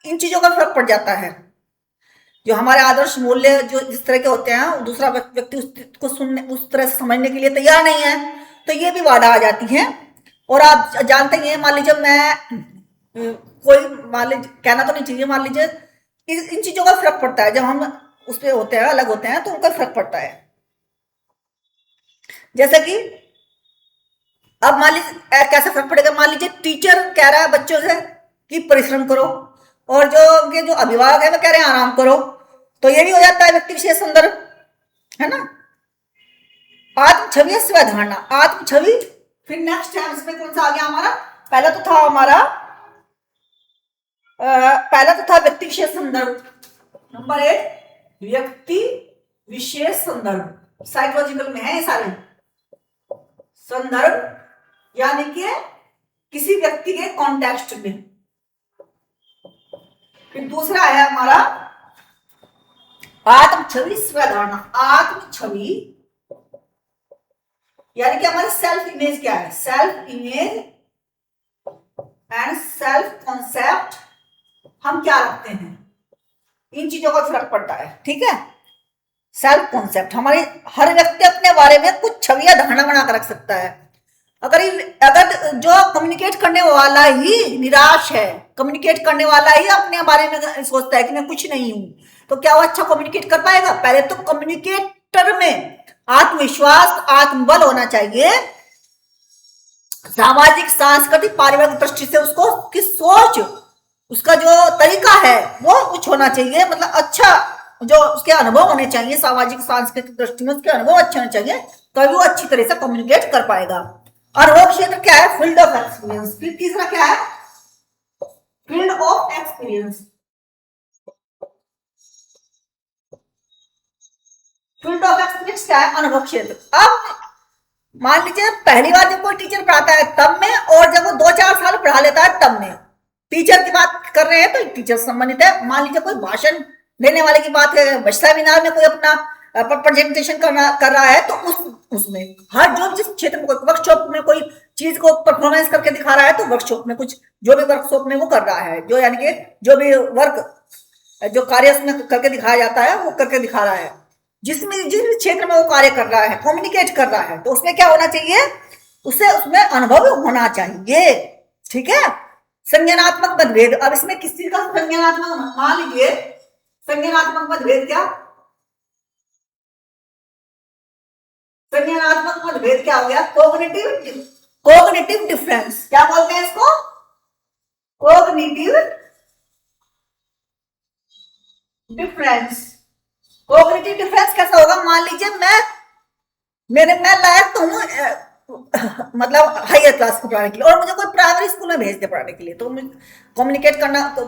इन चीजों का फर्क पड़ जाता है, जो हमारे आदर्श मूल्य जो जिस तरह के होते हैं, दूसरा व्यक्ति उसको सुनने, उस तरह से समझने के लिए तैयार नहीं है, तो ये भी बाधा आ जाती है। और आप जानते ही हैं, मान लीजिए मैं कोई, मान लीजिए कहना तो नहीं चाहिए, मान लीजिए इन चीजों का फर्क पड़ता है, जब हम उस पर होते हैं, अलग होते हैं, तो उनका फर्क पड़ता है। जैसे कि अब मान लीजिए कैसे फर्क पड़ेगा, मान लीजिए टीचर कह रहा है बच्चों से कि परिश्रम करो, और जो उनके जो अभिभावक है वो कह रहे हैं आराम करो, तो ये भी हो जाता है व्यक्ति विशेष संदर्भ, है ना। आत्म छवि से धारणा, आत्म छवि, फिर नेक्स्ट है इसमें कौन सा आ गया हमारा, पहला तो था हमारा पहला तो था व्यक्ति विशेष संदर्भ। नंबर 8 व्यक्ति विशेष संदर्भ, साइकोलॉजिकल में है ये सारे संदर्भ, यानी कि किसी व्यक्ति के कॉन्टेक्स्ट में। फिर दूसरा है हमारा आत्म छवि स्वधारणा। आत्म छवि यानी कि हमारी सेल्फ इमेज क्या है, self image and self concept, हम क्या रखते हैं, इन चीजों का फर्क पड़ता है। ठीक है, सेल्फ कॉन्सेप्ट, हमारी हर व्यक्ति अपने बारे में कुछ छवि या धारणा बना कर रख सकता है। अगर जो कम्युनिकेट करने वाला ही निराश है, कम्युनिकेट करने वाला ही अपने बारे में सोचता है कि मैं कुछ नहीं हूं, तो क्या वो अच्छा कम्युनिकेट कर पाएगा? पहले तो कम्युनिकेटर में आत्मविश्वास, आत्मबल होना चाहिए। सामाजिक, सांस्कृतिक, पारिवारिक दृष्टि से उसको उसकी सोच, उसका जो तरीका है वो कुछ होना चाहिए, मतलब अच्छा जो उसके अनुभव होने चाहिए, सामाजिक सांस्कृतिक दृष्टि में उसके अनुभव अच्छे होने चाहिए, तभी वो अच्छी तरह से कम्युनिकेट कर पाएगा। अनुभव क्षेत्र क्या है? Field of experience. फिर तीसरा क्या है? Field of experience. Field of experience क्या है? अनुभव क्षेत्र। अब मान लीजिए पहली बार जब कोई टीचर पढ़ाता है तब में, और जब वो 2-4 साल पढ़ा लेता है तब में। टीचर की बात कर रहे हैं तो टीचर संबंधित है। मान लीजिए कोई भाषण देने वाले की बात है, सेमिनार में कोई अपना प्रेजेंटेशन कर रहा है, तो उसमें हर जो जिस क्षेत्र में, कोई वर्कशॉप में कोई चीज को परफॉर्मेंस करके दिखा रहा है, तो वर्कशॉप में कुछ जो भी वर्कशॉप में वो कर रहा है, जो यानी कि जो भी वर्क जो कार्य उसमें करके दिखाया जाता है वो करके दिखा रहा है। जिस क्षेत्र में वो कार्य कर रहा है, कम्युनिकेट कर रहा है, तो उसमें क्या होना चाहिए? उसे उसमें अनुभव होना चाहिए। ठीक है, संज्ञानात्मक मतभेद। अब इसमें किस चीज का संज्ञानात्मक, मान लीजिए संज्ञानात्मक मतभेद क्या, संज्ञानात्मक मतभेद क्या हो गया? Cognitive difference. क्या बोलते हैं इसको? Cognitive difference. कोग्निटिव डिफरेंस कैसा होगा? मान लीजिए मैं लायक तो हूँ मतलब हायर क्लास को पढ़ाने के लिए, और मुझे कोई प्राइमरी स्कूल में भेज दे पढ़ाने के लिए, तो कम्युनिकेट करना तो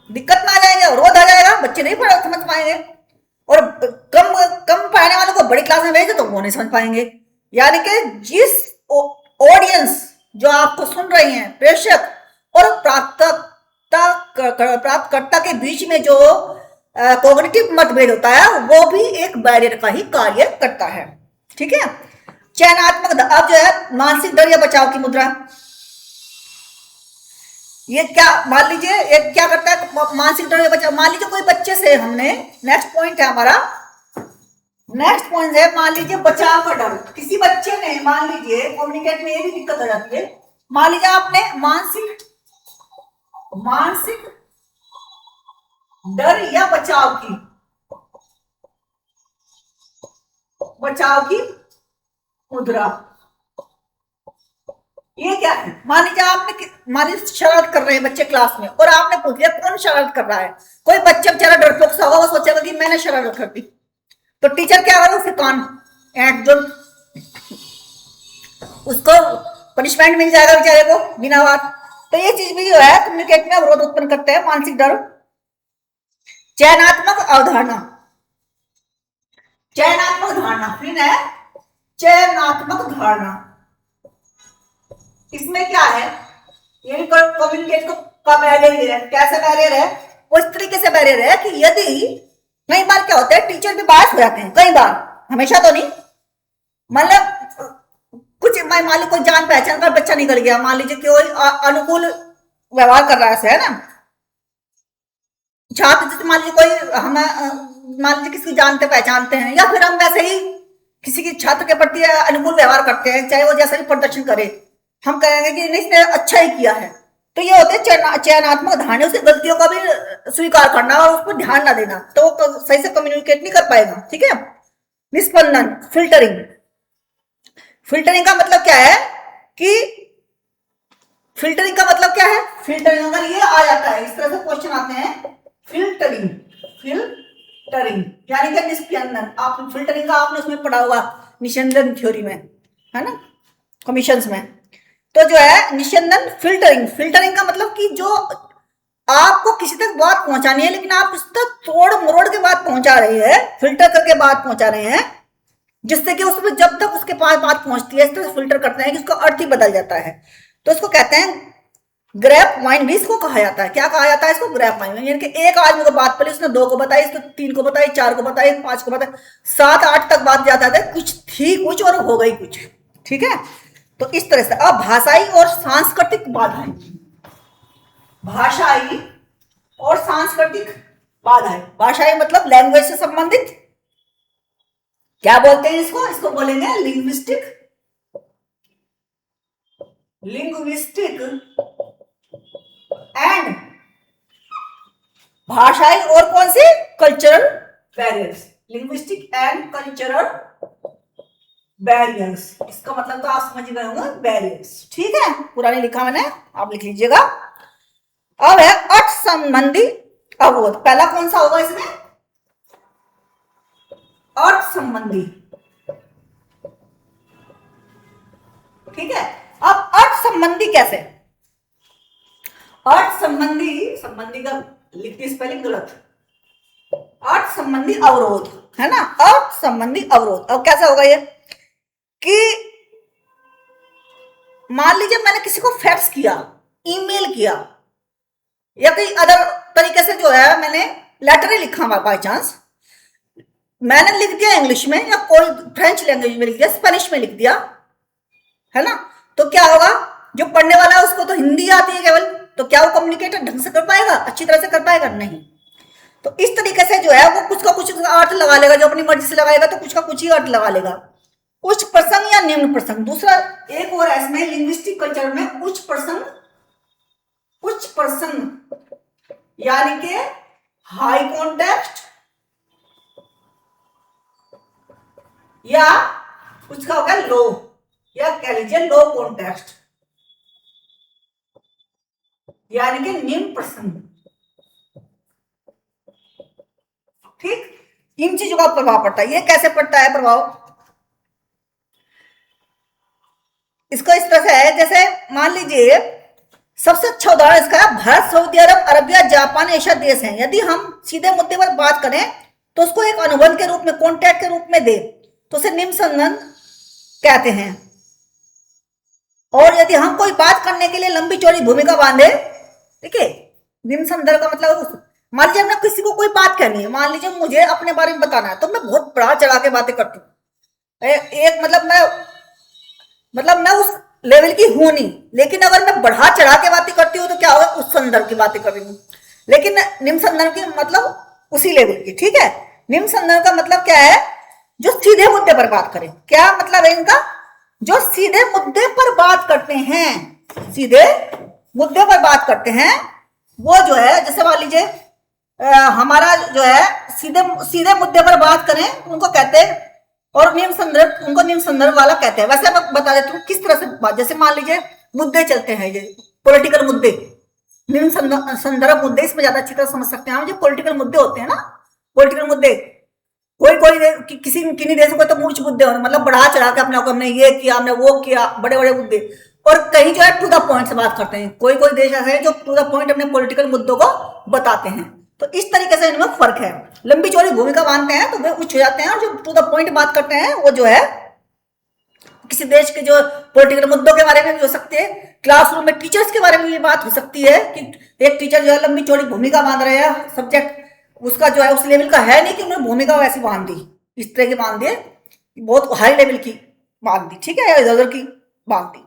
दिक्कत में आ जाएंगे, रोज आ जाएगा, बच्चे नहीं पढ़ समझ पाएंगे। और कम कम पढ़ाने वालों को बड़ी क्लास में भेज दे तो वो नहीं समझ पाएंगे। यानी कि जिस ऑडियंस जो आपको सुन रही हैं, प्रेक्षक और प्राप्तकर्ता के बीच में जो कॉग्निटिव मतभेद होता है, वो भी एक बैरियर का ही कार्य करता है। ठीक है, चयनात्मक। अब जो है मानसिक डर या बचाव की मुद्रा, ये क्या, मान लीजिए एक क्या करता है मानसिक डर या बचाव। मान लीजिए कोई बच्चे से हमने, नेक्स्ट पॉइंट है हमारा, नेक्स्ट पॉइंट है मान लीजिए बचाव का डर। किसी बच्चे ने, मान लीजिए कम्युनिकेट में ये भी दिक्कत हो जाती है, मान लीजिए आपने मानसिक डर या बचाव की मुद्रा, ये क्या है? मान लीजिए आपने, मान लीजिए शरारत कर रहे हैं बच्चे क्लास में, और आपने पूछ लिया कौन शरारत कर रहा है। कोई बच्चा बेचारा डरपोक सा होगा, वो सोचेगा कि मैंने शरारत कर दी, तो टीचर क्या करेगा? उसे कान जो उसको पनिशमेंट मिल जाएगा बेचारे को बिना बात। तो ये चीज भी जो है कम्युनिकेट में अवरोध उत्पन्न करते हैं, मानसिक डर। चयनात्मक अवधारणा, चयनात्मक धारणा, फिर है चयनात्मक धारणा। इसमें क्या है? ये कम्युनिकेट का बैरियर है। कैसे बैरियर है? वो इस तरीके से बैरियर है कि यदि कई बार क्या होता है, टीचर भी बायस हो जाते हैं, कई बार, हमेशा तो नहीं, मतलब कुछ मान लीजिए कोई जान पहचान का बच्चा निकल गया, मान लीजिए कि कोई अनुकूल व्यवहार कर रहा है ना छात्र, जैसे मान लीजिए कोई हम मान लीजिए किसी जानते पहचानते हैं, या फिर हम वैसे ही किसी की छात्र के प्रति अनुकूल व्यवहार करते हैं, चाहे वो जैसा भी प्रदर्शन करे, हम कहेंगे कि नहीं इसने अच्छा ही किया है। तो ये होते हैं चयनात्मक धारणा, उसकी गलतियों का भी स्वीकार करना और उस पर ध्यान ना देना, तो वो सही से कम्युनिकेट नहीं कर पाएगा। ठीक है, निष्पंदन, फिल्टरिंग। फिल्टरिंग का मतलब क्या है कि फिल्टरिंग का मतलब क्या है? फिल्टरिंग अगर ये आ जाता है, इस तरह से क्वेश्चन आते हैं, फिल्टरिंग यानी कि निष्पंदन। आप फिल्टरिंग का आपने उसमें पढ़ा होगा निस्पंदन थ्योरी में, है ना, कमीशंस में। तो जो है निस्पंदन, फिल्टरिंग का मतलब कि जो आपको किसी तक बात पहुंचानी है, लेकिन आप उस तक तोड़ मरोड़ के बात पहुंचा रहे हैं, फिल्टर करके बात पहुंचा रहे हैं, जिससे कि उसमें जब तक उसके पास बात पहुंचती है इस तरह फिल्टर करते हैं कि उसका अर्थ ही बदल जाता है। तो इसको कहते हैं ग्रैप वाइन, भी इसको कहा जाता है। क्या कहा जाता है इसको? Grab wine. यानी कि एक आदमी को बात पड़ी, उसने 2 को बताई, इसने 3 को बताई, 4 को बताई, 5 को बताई, 7 8 तक बात जाता है, कुछ थी कुछ और हो गई कुछ। ठीक है, तो इस तरह से। अब भाषाई और सांस्कृतिक बाधाएं, भाषाई और सांस्कृतिक बाधाएं। भाषाई मतलब लैंग्वेज से संबंधित, क्या बोलते हैं इसको? इसको बोलेंगे लिंग्विस्टिक, लिंग्विस्टिक एंड भाषाई और कौन सी? Cultural barriers. Linguistic and cultural barriers, इसका मतलब तो आप समझ गए होंगे, बैरियर्स। ठीक है, पूरा नहीं लिखा मैंने, आप लिख लीजिएगा। अब है अर्थ संबंधी अवरोध। पहला कौन सा होगा इसमें? अर्थ संबंधी। ठीक है, अब अर्थ संबंधी कैसे? अर्थ संबंधी, संबंधी का लिखती स्पेलिंग गलत, अर्थ संबंधी अवरोध है ना, अर्थ संबंधी अवरोध। अब कैसे होगा ये कि मान लीजिए मैंने किसी को फैक्स किया, ईमेल किया, या कोई अदर तरीके से जो है मैंने लेटर ही लिखा बाय चांस, मैंने लिख दिया इंग्लिश में या कोई फ्रेंच लैंग्वेज में लिख दिया, स्पेनिश में लिख दिया, है ना, तो क्या होगा? जो पढ़ने वाला है उसको तो हिंदी आती है केवल, तो क्या वो कम्युनिकेट ढंग से कर पाएगा, अच्छी तरह से कर पाएगा? नहीं। तो इस तरीके से जो है वो कुछ का कुछ अर्थ लगा लेगा, जो अपनी मर्जी से लगाएगा तो कुछ का कुछ ही अर्थ लगा लेगा। उच्च प्रसंग या निम्न प्रसंग। दूसरा एक और है इसमें लिंग्विस्टिक कल्चर में, उच्च प्रसंग, उच्च प्रसंग यानी कि हाई कॉन्टेक्स्ट, या कुछ का होगा लो, या कह लीजिए लो कॉन्टेक्स्ट यानी कि निम्न प्रसंग। ठीक, इन चीजों का प्रभाव पड़ता है। ये कैसे पड़ता है प्रभाव? इसको इस तरह से है, जैसे मान लीजिए सबसे अच्छा उदाहरण इसका है भारत, सऊदी अरब, अरबिया, जापान, एशिया देश हैं। यदि हम सीधे मुद्दे पर बात करें तो उसको एक अनुबंध के रूप में, कॉन्ट्रैक्ट के रूप में दे तो उसे निम्न संबंध कहते हैं। और यदि हम कोई बात करने के लिए लंबी चौड़ी भूमिका बांधे, ठीक है, निम्न संदर्भ का मतलब, मान लीजिए हमने किसी को कोई बात कहनी है, मान लीजिए मुझे अपने बारे में बताना है, तो मैं बहुत बढ़ा चढ़ा के बातें करती हूँ। एक मतलब मैं उस लेवल की हूं नहीं, लेकिन अगर मैं बढ़ा चढ़ा के बातें करती हूँ तो क्या होगा? उस संदर्भ की बातें कर रही हूँ। लेकिन निम्न संदर्भ की मतलब उसी लेवल की। ठीक है, निम्न संदर्भ का मतलब क्या है? जो सीधे मुद्दे पर बात करें। क्या मतलब है इनका? जो सीधे मुद्दे पर बात करते हैं, सीधे मुद्दे पर बात करते हैं, वो जो है, जैसे मान लीजिए हमारा जो है सीधे सीधे मुद्दे पर बात करें उनको कहते हैं, और निम्न संदर्भ, उनको निम्न संदर्भ वाला कहते हैं। वैसे मैं बता देती हूँ किस तरह से बात, जैसे मान लीजिए मुद्दे चलते हैं, ये पॉलिटिकल मुद्दे, निम्न संदर्भ मुद्दे, इसमें ज्यादा अच्छी तरह समझ सकते हैं हम। जो पॉलिटिकल मुद्दे होते हैं ना, पॉलिटिकल मुद्दे, कोई किसी किन्हीं देशों को तो मूर्छ मुद्दे होते, मतलब बढ़ा चढ़ा के अपने, हमने ये किया, हमने वो किया, बड़े बड़े मुद्दे। और कहीं जो है टू द पॉइंट से बात करते हैं। कोई देश ऐसे है जो टू द पॉइंट अपने पॉलिटिकल मुद्दों को बताते हैं। तो इस तरीके से इनमें फर्क है। लंबी चौड़ी भूमिका बांधते हैं तो वे उच्च हो जाते हैं, और जो टू द पॉइंट बात करते हैं वो जो है किसी देश के जो पॉलिटिकल मुद्दों के बारे में भी हो सकती है। क्लासरूम में टीचर्स के बारे में भी बात हो सकती है कि एक टीचर जो है लंबी चौड़ी भूमिका बांध रहे हैं, सब्जेक्ट उसका जो है उस लेवल का है नहीं कि उन्होंने भूमिका वैसी बांध दी, इस तरह की बांध दी, बहुत हाई लेवल की बांध दी, ठीक है, या इधर उधर की बांध दी।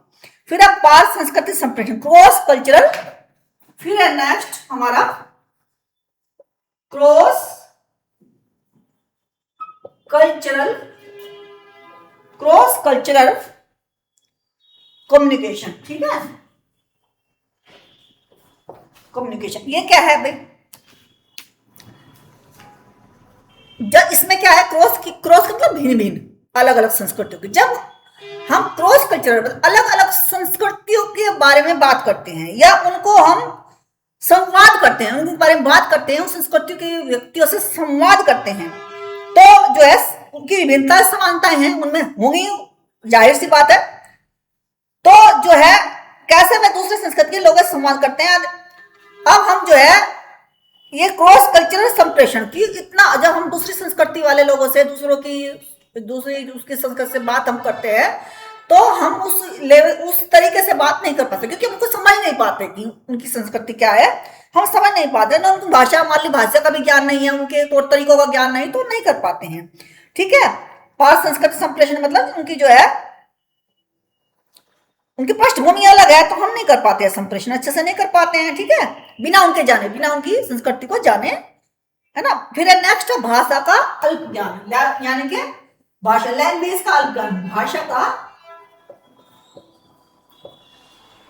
फिर अब पार संस्कृति संप्रेषण, क्रॉस कल्चरल। फिर है नेक्स्ट हमारा क्रॉस कल्चरल कम्युनिकेशन। ठीक है, कम्युनिकेशन ये क्या है भाई? जब इसमें क्या है, क्रॉस मतलब भिन्न भिन्न अलग अलग संस्कृतियों की। जब हम क्रॉस कल्चरल अलग अलग संस्कृतियों के बारे में बात करते हैं, या उनको हम संवाद करते हैं, उनके बारे में बात करते हैं, उन संस्कृतियों के व्यक्तियों से संवाद करते हैं, तो जो है उनकी विभिन्नता समानताएं हैं, उनमें होंगी, जाहिर सी बात है। तो जो है कैसे वे दूसरे संस्कृति के लोगों से संवाद करते हैं, अब हम जो है ये क्रॉस कल्चरल संप्रेषण की इतना, जब हम दूसरी संस्कृति वाले लोगों से, दूसरी उसकी संस्कृति से बात हम करते हैं, तो हम उस लेवल, उस तरीके से बात नहीं कर पाते, क्योंकि हमको समझ नहीं पाते कि उनकी संस्कृति क्या है। हम समझ नहीं पाते ना, उनकी भाषा, मान ली भाषा का भी ज्ञान नहीं है, उनके तौर तरीकों का ज्ञान नहीं, तो नहीं कर पाते हैं। ठीक है। पार संस्कृति संप्रेषण मतलब उनकी जो है, उनकी पृष्ठभूमि अलग है, तो हम नहीं कर पाते हैं संप्रेषण, अच्छे से नहीं कर पाते हैं। ठीक है, बिना उनके जाने, बिना उनकी संस्कृति को जाने, है ना। फिर नेक्स्ट भाषा का अल्प ज्ञान, यानी कि भाषा, लैंग्वेज का अल्प ज्ञान, भाषा का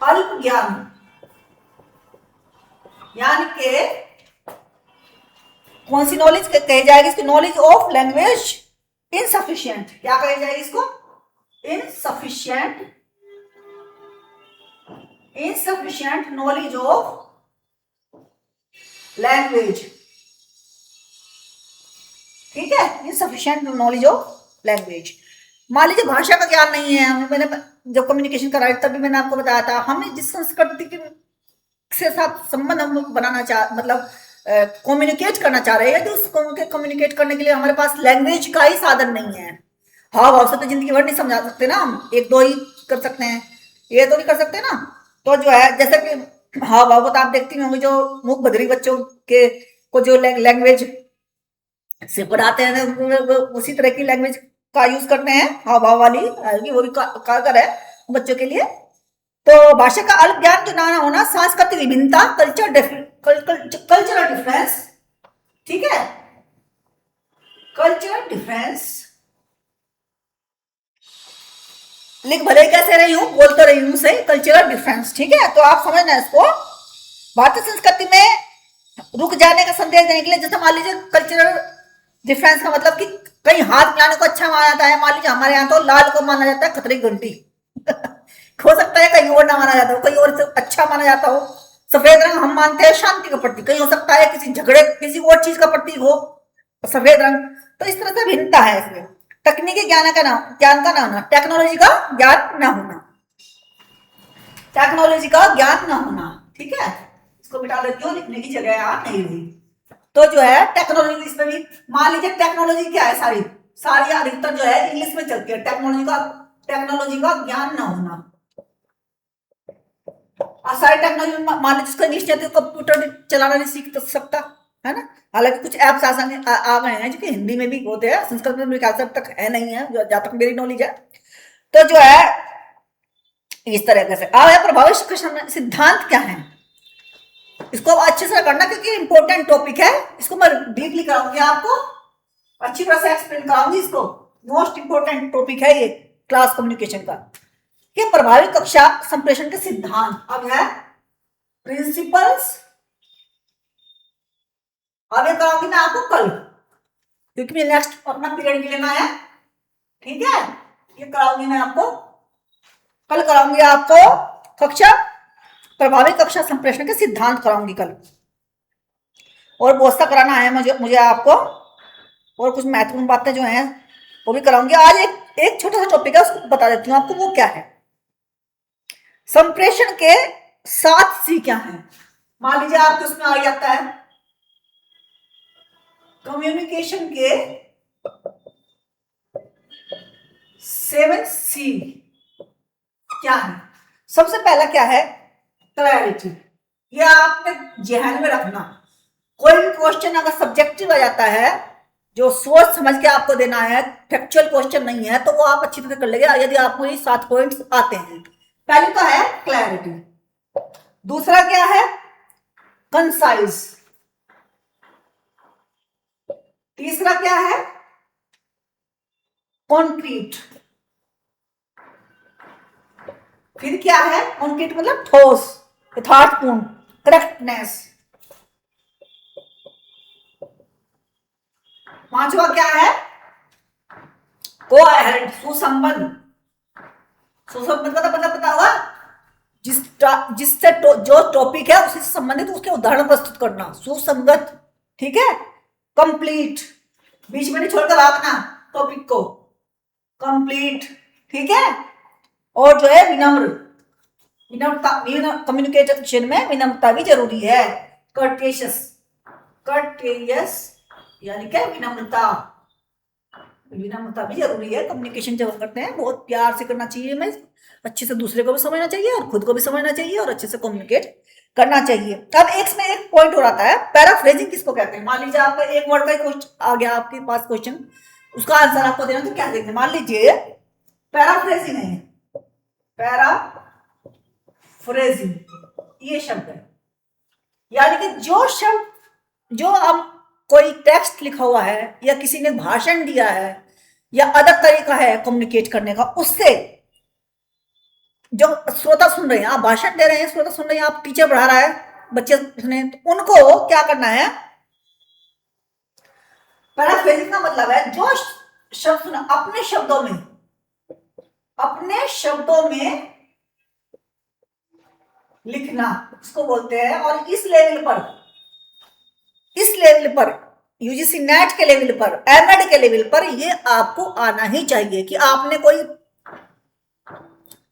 अल्प ज्ञान, यानी कि कौन सी नॉलेज कही जाएगी इसको? Knowledge of language insufficient. क्या कही जाएगी इसको? Insufficient, insufficient knowledge of language. ठीक है, इनसफिशियंट नॉलेज ऑफ लैंग्वेज। मान लीजिए भाषा का ज्ञान नहीं है हमें, मैंने जब कम्युनिकेशन कराई तभी मैंने आपको बताया था, हमने जिस संस्कृति के साथ संबंध हम बनाना चाह, मतलब कम्युनिकेट करना चाह रहे हैं, तो उसको कम्युनिकेट करने के लिए हमारे पास लैंग्वेज का ही साधन नहीं है। हाँ, भाव से तो जिंदगी भर नहीं समझा सकते ना, हम एक दो ही कर सकते हैं, ये तो नहीं कर सकते ना। तो जो है, जैसे कि हाँ भाव तो आप देखती होंगे, जो मूक बधिरी बच्चों के को जो लैंग्वेज से पढ़ाते हैं, वो उसी तरह की लैंग्वेज का यूज करते हैं, हाव भाव वाली, वो भी कारगर है बच्चों के लिए। तो भाषा का अल्प ज्ञान जो ना होना, सांस्कृतिक विभिन्नता, कल्चरल डिफरेंस। ठीक है, कल्चरल डिफरेंस, लिख भले कैसे रही हूं, बोल तो रही हूं सही, कल्चरल डिफरेंस। ठीक है, तो आप समझना इसको। भारतीय संस्कृति में रुक जाने का संदेश देने के लिए, जैसे मान लीजिए कल्चरल डिफरेंस का मतलब कि कहीं हाथ मिलाने को अच्छा माना जाता है, मान लीजिए हमारे यहाँ तो लाल को माना जाता है खतरे की घंटी हो सकता है कहीं और ना माना जाता हो, कहीं और से अच्छा माना जाता हो। सफेद रंग हम मानते हैं शांति का प्रतीक, कहीं हो सकता है किसी झगड़े, किसी और चीज का प्रतीक हो सफेद रंग। तो इस तरह से भिन्नता है इसमें। तकनीकी ज्ञान का ना होना, टेक्नोलॉजी का ज्ञान ना होना, टेक्नोलॉजी का ज्ञान ना होना। ठीक है, इसको मिटा देती हूँ, लिखने की जगह यहाँ नहीं रही। तो जो है टेक्नोलॉजी, इसमें भी मान लीजिए टेक्नोलॉजी क्या है, सारी सारी अधिकतर जो है इंग्लिश में चलती है। टेक्नोलॉजी का ज्ञान ना होना, सारी टेक्नोलॉजी मान लीजिए जिसको इंग्लिश नहीं आती, कंप्यूटर चलाना नहीं सीख सकता, है ना। हालांकि कुछ ऐप्स आ गए हैं जो कि हिंदी में भी होते हैं, संस्कृत में मेरे ख्याल से अब तक है नहीं है, जहां तक मेरी नॉलेज है। तो जो है इस तरह से अब है प्रभावी शिक्षण सिद्धांत क्या है, इसको अच्छे से करना क्योंकि इंपॉर्टेंट टॉपिक है। इसको मैं डीपली कराऊंगी, आपको अच्छी तरह से एक्सप्लेन कराऊंगी इसको। मोस्ट इंपॉर्टेंट टॉपिक है ये क्लास कम्युनिकेशन का। ये प्रभावी कक्षा संप्रेषण के सिद्धांत। अब है प्रिंसिपल्स, अब ये कराऊंगी मैं आपको कल, क्योंकि मैं नेक्स्ट अपना पीरियड भी लेना है। ठीक है, ये कराऊंगी मैं आपको कल, कराऊंगी आपको कक्षा, प्रभावी कक्षा संप्रेषण के सिद्धांत कराऊंगी कल, और बहुत सा कराना है मुझे आपको, और कुछ महत्वपूर्ण बातें जो हैं वो भी कराऊंगी। आज एक छोटा सा टॉपिक है, उसको बता देती हूँ आपको, वो क्या है। संप्रेषण के 7 सी क्या है, मान लीजिए आपके उसमें आ जाता है कम्युनिकेशन के 7 सी क्या है। सबसे पहला क्या है, क्लैरिटी। ये आपने ध्यान में रखना, कोई भी क्वेश्चन अगर सब्जेक्टिव आ जाता है, जो सोच समझ के आपको देना है, फैक्चुअल क्वेश्चन नहीं है, तो वो आप अच्छी तरह कर लेंगे यदि आपको ये 7 पॉइंट्स आते हैं। पहले तो है क्लैरिटी, दूसरा क्या है कंसाइज, तीसरा क्या है कॉन्क्रीट, फिर क्या है कॉन्क्रीट मतलब ठोस, यथार्थपूर्ण, करेक्टनेस। पांचवा क्या है कोहेरेंट, सुसंबद्ध। सुसंबद्ध का मतलब पता होगा, जिससे जो टॉपिक है उसी से संबंधित उसके उदाहरण प्रस्तुत करना, सुसंगत। ठीक है, कंप्लीट, बीच में नहीं छोड़कर रखना टॉपिक को, कंप्लीट। ठीक है, और जो है विनम्र, विनम्रता, कम्युनिकेशन में विनम्रता भी जरूरी है। कर्टेशियस, कर्टेरियस यानी क्या, विनम्रता, विनम्रता भी जरूरी है। कम्युनिकेशन जब हम करते हैं बहुत प्यार से करना चाहिए, हमें अच्छे से दूसरे को भी समझना चाहिए और खुद को भी समझना चाहिए और अच्छे से कम्युनिकेट करना चाहिए। अब एक में एक पॉइंट हो रहा है, पैराफ्रेजिंग किसको कहते हैं? मान लीजिए आपका एक वर्ड का क्वेश्चन आ गया आपके पास क्वेश्चन, उसका आंसर आपको देना, तो क्या देंगे? मान लीजिए पैराफ्रेजिंग है, पैराफ्रेजिंग ये शब्द है, यानी कि जो शब्द, जो अब कोई टेक्स्ट लिखा हुआ है या किसी ने भाषण दिया है या अदर तरीका है कम्युनिकेट करने का, उससे जो श्रोता सुन रहे हैं, आप भाषण दे रहे हैं, श्रोता सुन रहे हैं, आप टीचर पढ़ा रहा है, बच्चे सुने, तो उनको क्या करना है? पैराफ्रेजिंग का मतलब है जो शब्द सुना अपने शब्दों में, अपने शब्दों में लिखना, उसको बोलते हैं। और इस लेवल पर, इस लेवल पर, यूजीसी नेट के लेवल पर, एमएड के लेवल पर ये आपको आना ही चाहिए कि आपने कोई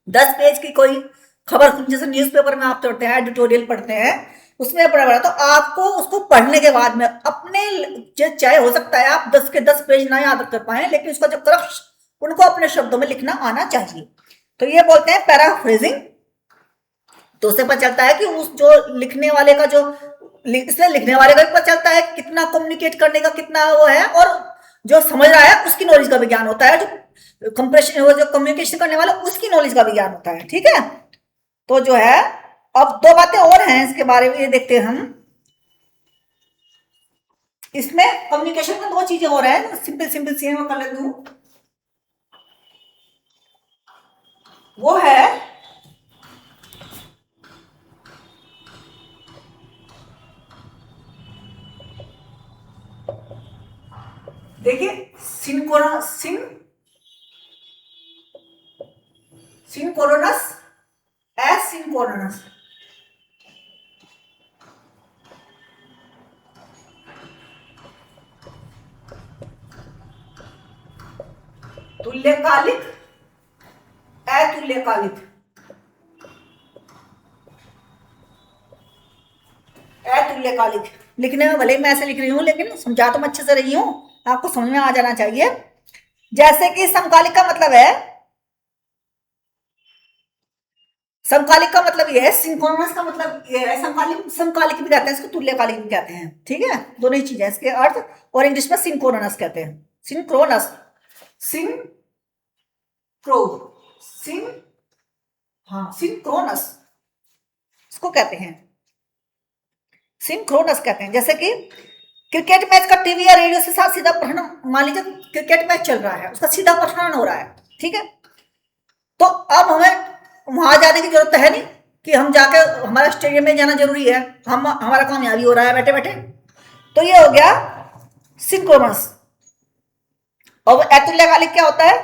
10 पेज की कोई खबर, जैसे न्यूज़पेपर में आप पढ़ते हैं, एडिटोरियल पढ़ते हैं, उसमें पढ़ा तो आपको उसको पढ़ने के बाद में अपने, चाहे हो सकता है आप 10 के 10 पेज ना याद कर पाए, लेकिन उसका जो क्रक्स उनको अपने शब्दों में लिखना आना चाहिए। तो ये बोलते हैं पैराफ्रेजिंग। तो उससे पता चलता है कि उस जो लिखने वाले का जो, इसलिए लिखने वाले का भी पता चलता है कितना कम्युनिकेट करने का कितना वो है, और जो समझ रहा है उसकी नॉलेज का भी ज्ञान होता है, जो कंप्रेशन, जो कम्युनिकेशन करने वाला उसकी नॉलेज का भी ज्ञान होता है। ठीक है, तो जो है अब दो बातें और हैं इसके बारे में, ये देखते हैं हम। इसमें कम्युनिकेशन में दो चीजें और हैं, सिंपल सिंपल सी मैं कर लेती हूँ। वो है, देखिए सिंक्रोनस, एसिंक्रोनस। तुल्यकालिक, अतुल्यकालिक, अतुल्यकालिक। लिखने में भले मैं ऐसे लिख रही हूं, लेकिन समझा तो मैं अच्छे से रही हूं, आपको समझ में आ जाना चाहिए। जैसे कि समकालिक का मतलब है, समकालिक का मतलब ये है, सिंक्रोनस का मतलब ये है, समकालिक, समकालिक भी कहते हैं इसको, तुल्यकालिक भी कहते हैं। ठीक है, दोनों ही चीजें इसके अर्थ, और इंग्लिश में सिंक्रोनस कहते हैं, सिंक्रोनस, सिंक्रो, सिंक, हाँ सिंक्रोनस इसको कहते हैं, सिंक्रोनस कहते हैं। जैसे कि क्रिकेट मैच का टीवी या रेडियो से साथ सीधा प्रसारण, मान लीजिए क्रिकेट मैच चल रहा है, उसका सीधा प्रसारण हो रहा है, ठीक है, तो अब हमें वहां जाने की जरूरत है नहीं कि हम जाके, हमारा स्टेडियम में जाना जरूरी है, हम हमारा काम यहाँ भी हो रहा है बैठे बैठे। तो ये हो गया सिंक्रोनस। और एतुल्यकालिक क्या होता है?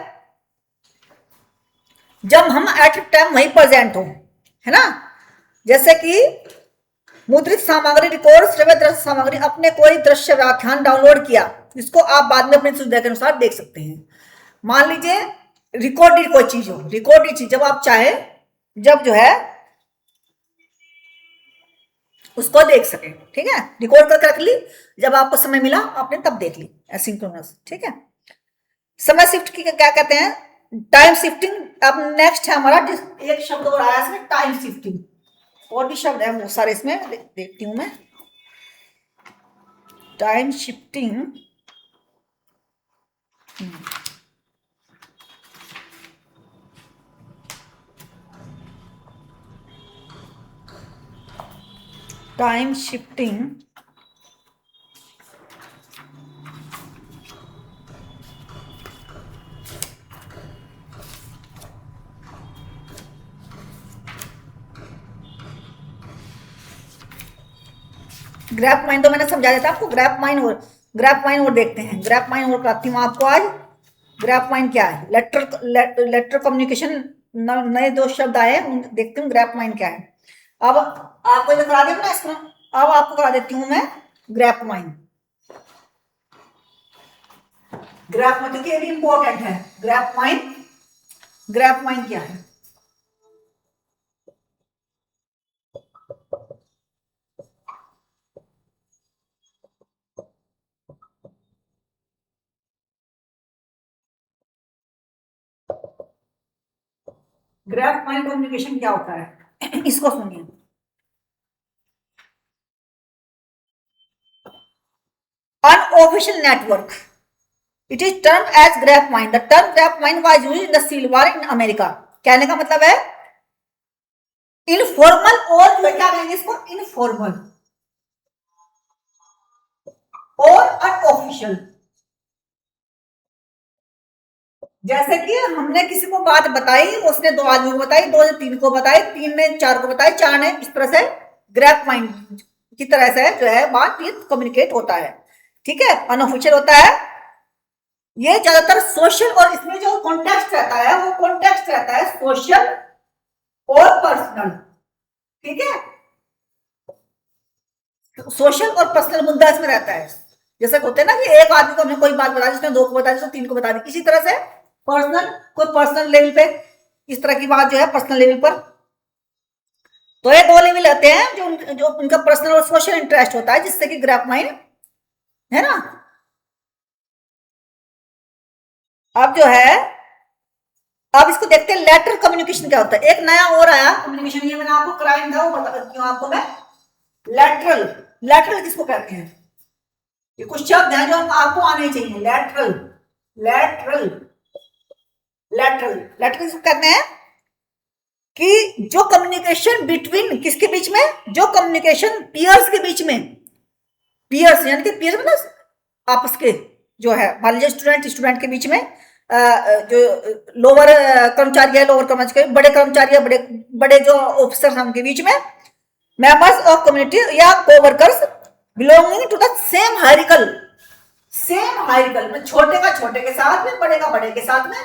जब हम एट टाइम वहीं प्रेजेंट हो, है ना, जैसे कि मुद्रित सामग्री, रिकॉर्ड, श्रव्य दृश्य सामग्री, अपने कोई दृश्य व्याख्यान डाउनलोड किया, इसको आप बाद में अपनी सुविधा के अनुसार देख सकते हैं। मान लीजिए रिकॉर्डेड कोई चीज हो, रिकॉर्डेड चीज जब आप चाहे, जब जो है उसको देख सके, ठीक है, रिकॉर्ड करके रख ली, जब आपको समय मिला आपने तब देख ली, एसिंक्रोनस। ठीक है, समय शिफ्ट की क्या कहते हैं? Time shifting. अब नेक्स्ट है हमारा, एक शब्द और आया इसमें, टाइम शिफ्टिंग। और भी शब्द है बहुत सारे इसमें, देखती हूं मैं। Time shifting, time shifting, grab mine तो मैंने समझा दिया था आपको, ग्रैप माइन, और ग्रैप माइन और देखते हैं, ग्रैप माइन और कराती हूँ आपको आज। ग्रैप माइन क्या है? लेटर कम्युनिकेशन, नए दो शब्द आए, देखते हूँ ग्रैप माइन क्या है। अब आपको जो करा देना इसमें, अब आपको करा देती हूँ मैं ग्रैप माइन। ग्रैप माइन क्योंकि ये भी इंपॉर्टेंट है, ग्रैप माइन, ग्रैप माइन क्या है? ग्राफ माइंड कम्युनिकेशन क्या होता है इसको सुनिए। Unofficial network. It is termed as graph mine. The term graph mine was used in the Civil War in America. कहने का मतलब है इनफॉर्मल और जो क्या कहेंगे इसको, इनफॉर्मल और अनऑफिशियल। जैसे कि हमने किसी को बात बताई, उसने 2 आदमियों को बताई, 2 ने 3 को बताई, 3 ने 4 को बताई, 4 ने, इस तरह से ग्रैप माइंड की तरह से जो है बातचीत कम्युनिकेट होता है। ठीक है, अनऑफिशियल होता है ये ज्यादातर सोशल, और इसमें जो कॉन्टेक्स्ट रहता है वो कॉन्टेक्स्ट रहता है सोशल और पर्सनल। ठीक है, सोशल और पर्सनल मुद्दा इसमें रहता है। जैसे होते हैं ना कि एक आदमी को हमने कोई बात बता दी, उसने 2 को बता दी, उसने 3 को बता दी। इसी तरह से पर्सनल, कोई पर्सनल लेवल पे इस तरह की बात जो है पर्सनल लेवल पर, तो ये 2 लेवल होते हैं जो उनका पर्सनल और सोशल इंटरेस्ट होता है, जिससे कि ग्राफ माइंड है ना। अब जो है, अब इसको देखते हैं लेटरल कम्युनिकेशन क्या होता है। एक नया और आया कम्युनिकेशन, ये मैंने आपको क्राइम था वो बता देती हूँ आपको मैं। लेटरल, लेटरल किसको कहते हैं, ये कुछ शब्द हैं जो आपको आने चाहिए। लेटरल, लेटरल, लेटरल, लेटरल किसको कहते हैं कि जो कम्युनिकेशन बिटवीन किसके बीच में, जो कम्युनिकेशन पीयर्स के बीच में, पीयर्स यानी कि पीयर्स मतलब आपस के जो है, मान लीजिए स्टूडेंट स्टूडेंट के बीच में, जो लोअर कर्मचारी है, लोअर कर्मचारी, बड़े कर्मचारी है, बड़े बड़े जो ऑफिसर्स हैं उनके बीच में, मेंबर्स ऑफ कम्युनिटी या coworkers belonging to the same hierarchical, same hierarchical में छोटे का छोटे के साथ में, बड़े का बड़े के साथ में,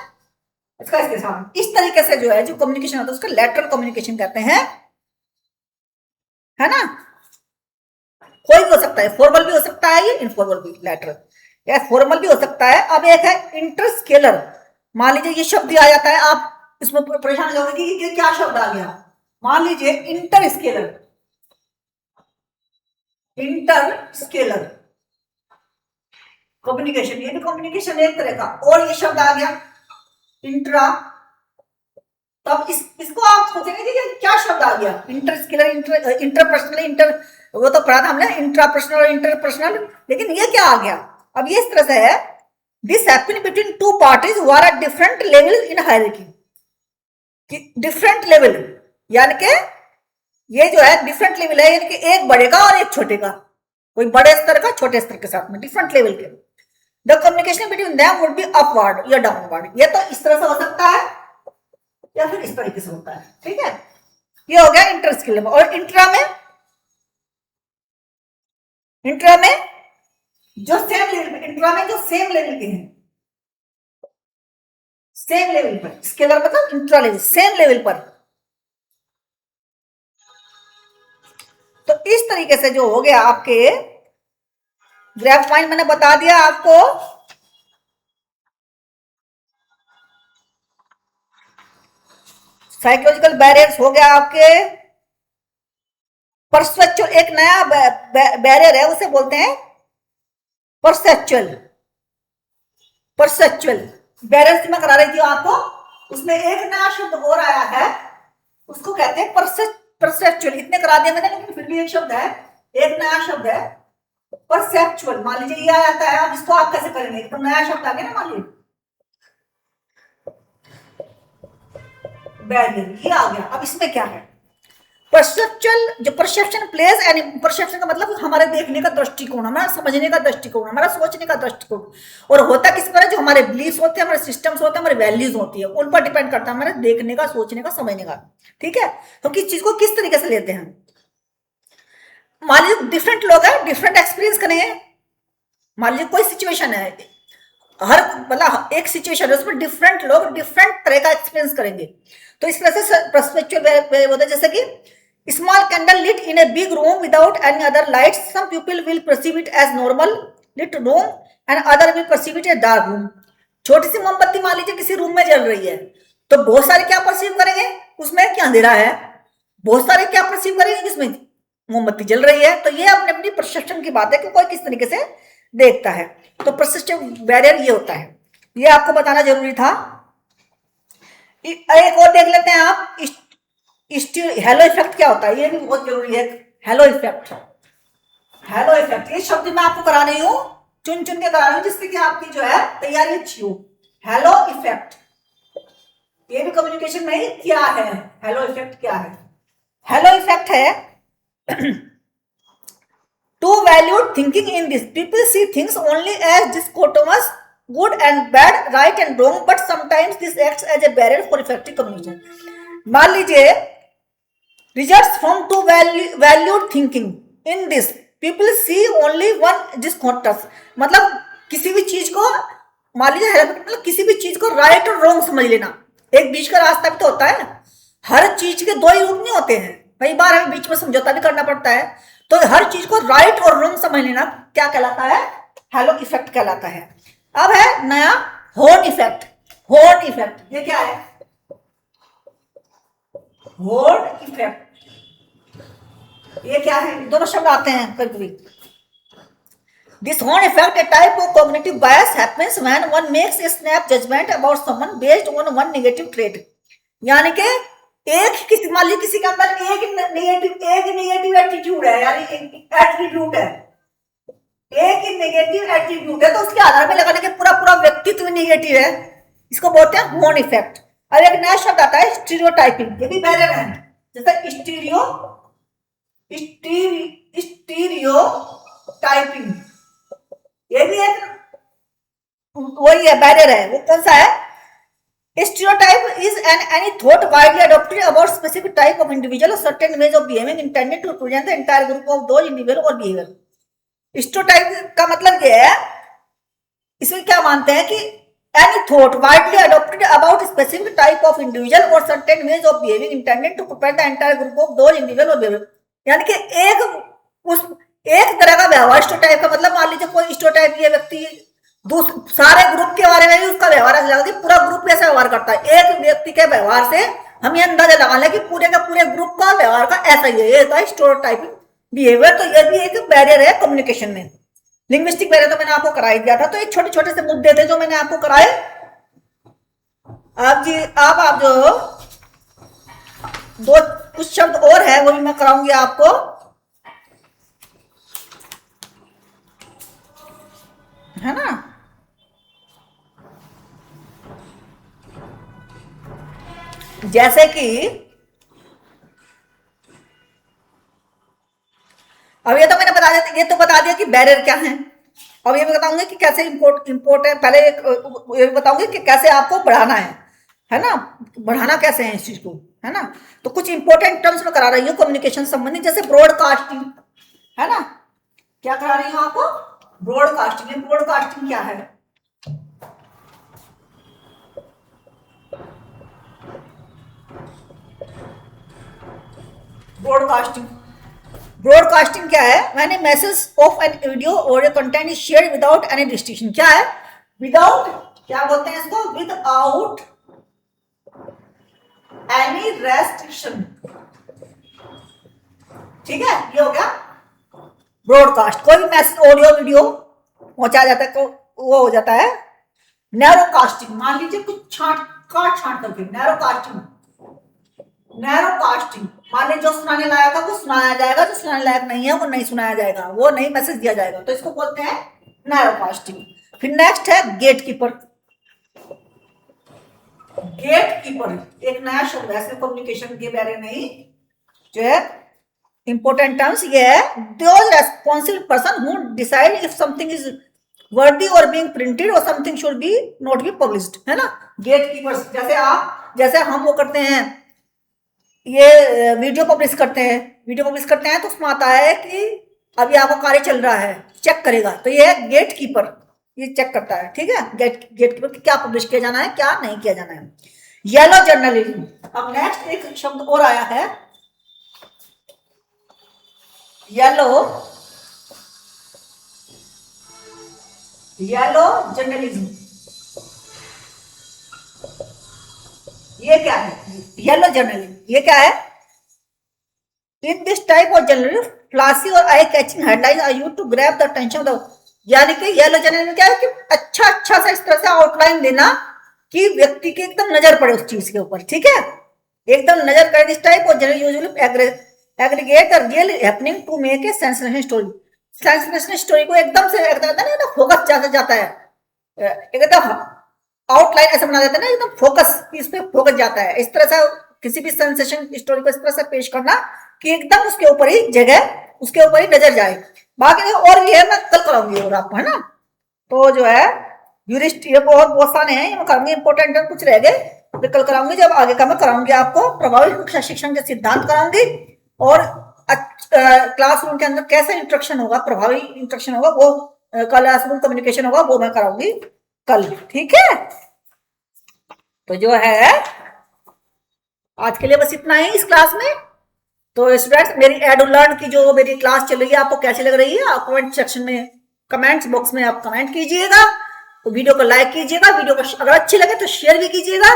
इसका इसके साथ, इस तरीके से जो है जो कम्युनिकेशन होता है उसका लेटरल कम्युनिकेशन कहते हैं, है ना। कोई भी हो सकता है, फॉर्मल भी हो सकता है, ये इनफॉर्मल भी, लेटरल या फॉर्मल भी हो सकता है। अब एक है इंटरस्केलर। मान लीजिए ये शब्द आ जाता है, आप इसमें परेशान हो जाओगे कि ये क्या शब्द आ गया। मान लीजिए इंटरस्केलर, इंटरस्केलर कम्युनिकेशन, ये भी कम्युनिकेशन एक तरह का, और ये शब्द आ गया इंट्रा। तब इसको आप सोचेंगे कि क्या शब्द आ गया, इंटरस्केलर, इंटरपर्सनल, इंटर वो तो पढ़ा था हमने, इंट्रापर्सनल और इंटरपर्सनल, लेकिन ये क्या आ गया। अब ये इस तरह से है, this happen between 2 parties who are at different level in hierarchy. Different level यानी कि ये जो है डिफरेंट लेवल है, यानी कि एक बड़े का और एक छोटे का, कोई बड़े स्तर का छोटे स्तर के साथ में, डिफरेंट लेवल के। The communication between them would be upward या डाउनवर्ड। ये तो इस तरह से हो सकता है या फिर इस तरीके से होता है। ठीक है, ये हो गया इंटरस्केलर। और इंट्रा में, इंट्रा में जो सेम लेवल पे, इंट्रा में जो सेम लेवल के हैं, सेम लेवल पर, स्केलर मतलब इंट्रा लेवल, सेम लेवल पर। तो इस तरीके से जो हो गया आपके ग्राफ माइंड, मैंने बता दिया आपको। साइकोलॉजिकल बैरियर्स हो गया आपके। परसेप्चुअल, एक नया बैरियर है, उसे बोलते हैं परसेप्चुअल। परसेप्चुअल बैरियर मैं करा रही थी आपको, उसमें एक नया शब्द और आया है, उसको कहते हैं परसेप्चुअल। इतने करा दिए मैंने, लेकिन फिर भी एक शब्द है, एक नया शब्द है परसेप्चुअल। मान लीजिए ये आ जाता है, अब इसको आप कैसे करेंगे, तो नया शब्द आ गया ना, मान लीजिए बैरियर, ये आ गया। अब इसमें क्या है, परसेप्चुअल, जो परसेप्शन प्लेस एंड, परसेप्शन का मतलब हमारे देखने का दृष्टिकोण, हमारा समझने का दृष्टिकोण, हमारा सोचने का दृष्टिकोण, और होता किस पर है, जो हमारे बिलीफ्स होते हैं, हमारे सिस्टम्स होते हैं, हमारी वैल्यूज होती है, उन पर डिपेंड करता है हमारे देखने का, सोचने का, समझने का। ठीक है, तो किस चीज को किस तरीके से लेते हैं। मान लीजिए डिफरेंट लोग हैं, डिफरेंट एक्सपीरियंस करेंगे। मान लीजिए कोई सिचुएशन है, हर मतलब एक सिचुएशन है, उसमें डिफरेंट लोग डिफरेंट तरह का एक्सपीरियंस करेंगे। तो इस तरह से पर्सपेक्चुअल होता है, जैसे कि small candle lit in a big room without any other lights, some people will perceive it as normal lit room and other will perceive it as dark room। छोटी सी मोमबत्ती मान लीजिए किसी रूम में जल रही है, तो बहुत सारे क्या परसीव करेंगे, उसमें क्या अंधेरा है। बहुत सारे क्या परसीव करेंगे, इसमें मोमबत्ती जल रही है। तो ये अपनी अपनी परसेप्शन की बात है कि कोई किस तरीके से देखता है। तो परसेप्शन बैरियर ये होता है, ये आपको बताना जरूरी था। एक और देख लेते हैं आप, हेलो इफेक्ट क्या होता है, ये भी बहुत जरूरी है। हेलो इफेक्ट, हेलो इफेक्ट ये शब्द मैं आपको करा रही हूँ, चुन चुन के करा रही हूँ, जिससे कि आपकी जो है तैयारी अच्छी हो। हेलो इफेक्ट, ये भी कम्युनिकेशन में ही क्या है, हेलो इफेक्ट क्या है? हेलो इफेक्ट है two valued thinking in this people see things only as dichotomous, good and bad, right and wrong, but sometimes this acts as a barrier for effective communication। मान लीजिए results from two valued thinking in this people see only one discourse, मतलब किसी भी चीज को, मान लीजिए मतलब किसी भी चीज को राइट और रॉन्ग समझ लेना, एक बीच का रास्ता भी तो होता है, हर चीज के दो ही रूप नहीं होते हैं, कई बार हमें बीच में समझौता भी करना पड़ता है, तो हर चीज को राइट और रॉन्ग समझ लेना क्या कहलाता है? हेलो इफेक्ट कहलाता है। अब है नया हॉर्न इफेक्ट। हॉर्न इफेक्ट ये क्या है? हॉर्न इफेक्ट ये क्या है? दोनों शब्द आते हैं कभी कभी। This horn effect, a type of cognitive bias happens when one makes a snap judgment about someone based on one negative trait। यानी कि एक किसी, मान लीजिए किसी के अंदर एक नेगेटिव एटीट्यूड है, यानी एट्रीब्यूट है, एक ही नेगेटिव एट्रीब्यूट है, तो उसके आधार पर लगाने के पूरा पूरा व्यक्तित्व नेगेटिव है, इसको बोलते हैं हॉर्न इफेक्ट। अब एक नया शब्द आता है स्टीरियोटाइपिंग, ये भी बैरियर है, जैसे स्टीरियोटाइपिंग, ये भी एक वही है, बैरियर है। वो कौन सा है? Stereotype is any thought widely adopted about specific type of individual or certain ways of behaving intended to represent the entire group of those individual or behavior। Stereotype का मतलब ये है, इसमें क्या मानते हैं कि any thought widely adopted about specific type of individual or certain ways of behaving intended to represent the entire group of those individual or behavior। यानी कि एक तरह का व्यवहार स्टेरियोटाइप का मतलब, मान लीजिए कोई स्टेरियोटाइप ये व्यक्ति सारे ग्रुप के बारे में भी उसका व्यवहार ऐसा लगा कि पूरा ग्रुप ऐसा व्यवहार करता है, एक व्यक्ति के व्यवहार से हम ये अंदाजा लगा लें कि पूरे का पूरे ग्रुप का व्यवहार का ऐसा ही है, ये होता है स्टेरियोटाइपिंग बिहेवियर। तो ये भी एक बैरियर है कम्युनिकेशन में। लिंग्विस्टिक बैरियर तो मैंने आपको कराई दिया था, तो ये छोटे छोटे से मुद्दे थे जो मैंने आपको कराए। आप जो दो कुछ शब्द और है वो भी मैं कराऊंगी आपको, है ना। जैसे कि अब ये तो मैंने बता दिया, ये तो बता दिया कि बैरियर क्या है। अब ये बताऊंगी कि कैसे इंपोर्ट है, पहले ये बताऊंगी कि कैसे आपको बढ़ाना है ना, बढ़ाना कैसे है इस चीज को, है ना। तो कुछ इंपॉर्टेंट टर्म्स में करा रही हूँ कम्युनिकेशन संबंधी, जैसे ब्रॉडकास्टिंग, है ना। क्या करा रही हूँ आपको? ब्रॉडकास्टिंग। ब्रॉडकास्टिंग क्या है? ब्रॉडकास्टिंग क्या है? When a message of an video और a content is shared without any restriction. क्या है? विदाउट, क्या बोलते हैं इसको? Without any restriction. ठीक है, ये हो गया ब्रॉडकास्ट। कोई भी मैसेज ऑडियो वीडियो पहुंचाया जाता है, वो हो जाता है नैरोकास्टिंग। मान लीजिए कुछ छांट करके, नैरोकास्टिंग। मान लीजिए जो सुनाने लायक है वो सुनाया जाएगा, जो सुनाने लायक नहीं है वो नहीं सुनाया जाएगा, वो नहीं मैसेज दिया जाएगा, तो इसको बोलते हैं नैरोकास्टिंग। फिर नेक्स्ट है गेटकीपर। एक नया शब्द है, कम्युनिकेशन के बारे में ही जो है इंपॉर्टेंट टर्म्स ये है, those responsible person who decide if something is worthy or being printed or something should be not be published, है ना। गेटकीपर्स, जैसे हम वो करते हैं, ये वीडियो पब्लिश करते हैं तो उसमें आता है कि अभी आपका कार्य चल रहा है, चेक करेगा, तो ये है गेटकीपर, ये चेक करता है। ठीक है, गेटकीपर क्या पब्लिश किया जाना है, क्या नहीं किया जाना है। Yellow journalism. अब नेक्स्ट एक शब्द और आया है, येलो जर्नलिज्म। ये क्या है? येलो जर्नलिज्म ये क्या है? In this type of journalism flashy और eye catching headline are used to grab the attention of the, यानी कि येलो जर्नलिज्म क्या है कि अच्छा सा इस तरह से आउटलाइन देना कि व्यक्ति की एकदम नजर पड़े उस चीज के ऊपर, ठीक है, एकदम नजर करे दिस टाइप और usually aggregate the real happening to make a sensational story. Sensational story को एकदम से फोकस ज्यादा जाता है, एकदम आउटलाइन ऐसा बना देता है ना, एकदम फोकस, इस पे फोकस जाता है। इस तरह से किसी भी सेंसेशन स्टोरी को इस तरह से पेश करना कि एकदम उसके ऊपर ही जगह, उसके ऊपर ही नजर जाए। बाकी और भी है, मैं कल कराऊंगी और आपको, है ना। तो जो है यूरिस्ट, ये बहुत सारे हैं, ये कराऊंगी, इंपॉर्टेंट कुछ रह गए तो कल कराऊंगी, जब आगे का मैं कराऊंगी आपको प्रभावी शिक्षण के सिद्धांत कराऊंगी, और क्लासरूम के अंदर कैसे इंस्ट्रक्शन होगा, प्रभावी इंस्ट्रक्शन होगा वो, क्लासरूम कम्युनिकेशन होगा वो मैं कराऊंगी कल, ठीक है। तो जो है आज के लिए बस इतना ही इस क्लास में। तो स्टूडेंट्स, मेरी एडू लर्न की जो मेरी क्लास चल रही है आपको कैसी लग रही है, आप कमेंट सेक्शन में, कमेंट्स बॉक्स में आप कमेंट कीजिएगा, तो वीडियो को लाइक कीजिएगा, वीडियो को अगर अच्छी लगे तो शेयर भी कीजिएगा,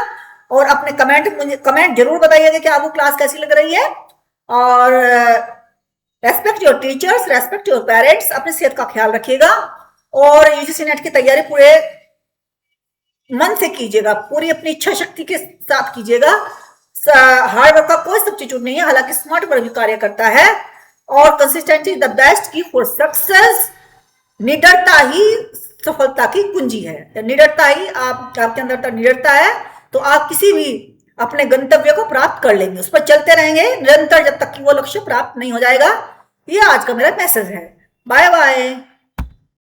और अपने मुझे कमेंट जरूर बताइएगा कि आपको क्लास कैसी लग रही है। और respect your teachers, respect your parents, अपनी सेहत का ख्याल रखिएगा, और यूजीसी नेट की तैयारी पूरे मन से कीजिएगा, पूरी अपनी इच्छा शक्ति के साथ कीजिएगा। हार्ड वर्क का कोई सब्स्टिट्यूट नहीं है, हालांकि स्मार्ट वर्क भी कार्य करता है, और कंसिस्टेंसी द बेस्ट की फॉर सक्सेस। निडरता ही सफलता की कुंजी है, निडरता ही आपके अंदर निडरता है तो आप किसी भी अपने गंतव्य को प्राप्त कर लेंगे, उस पर चलते रहेंगे निरंतर जब तक कि वो लक्ष्य प्राप्त नहीं हो जाएगा। ये आज का मेरा मैसेज है। Bye bye.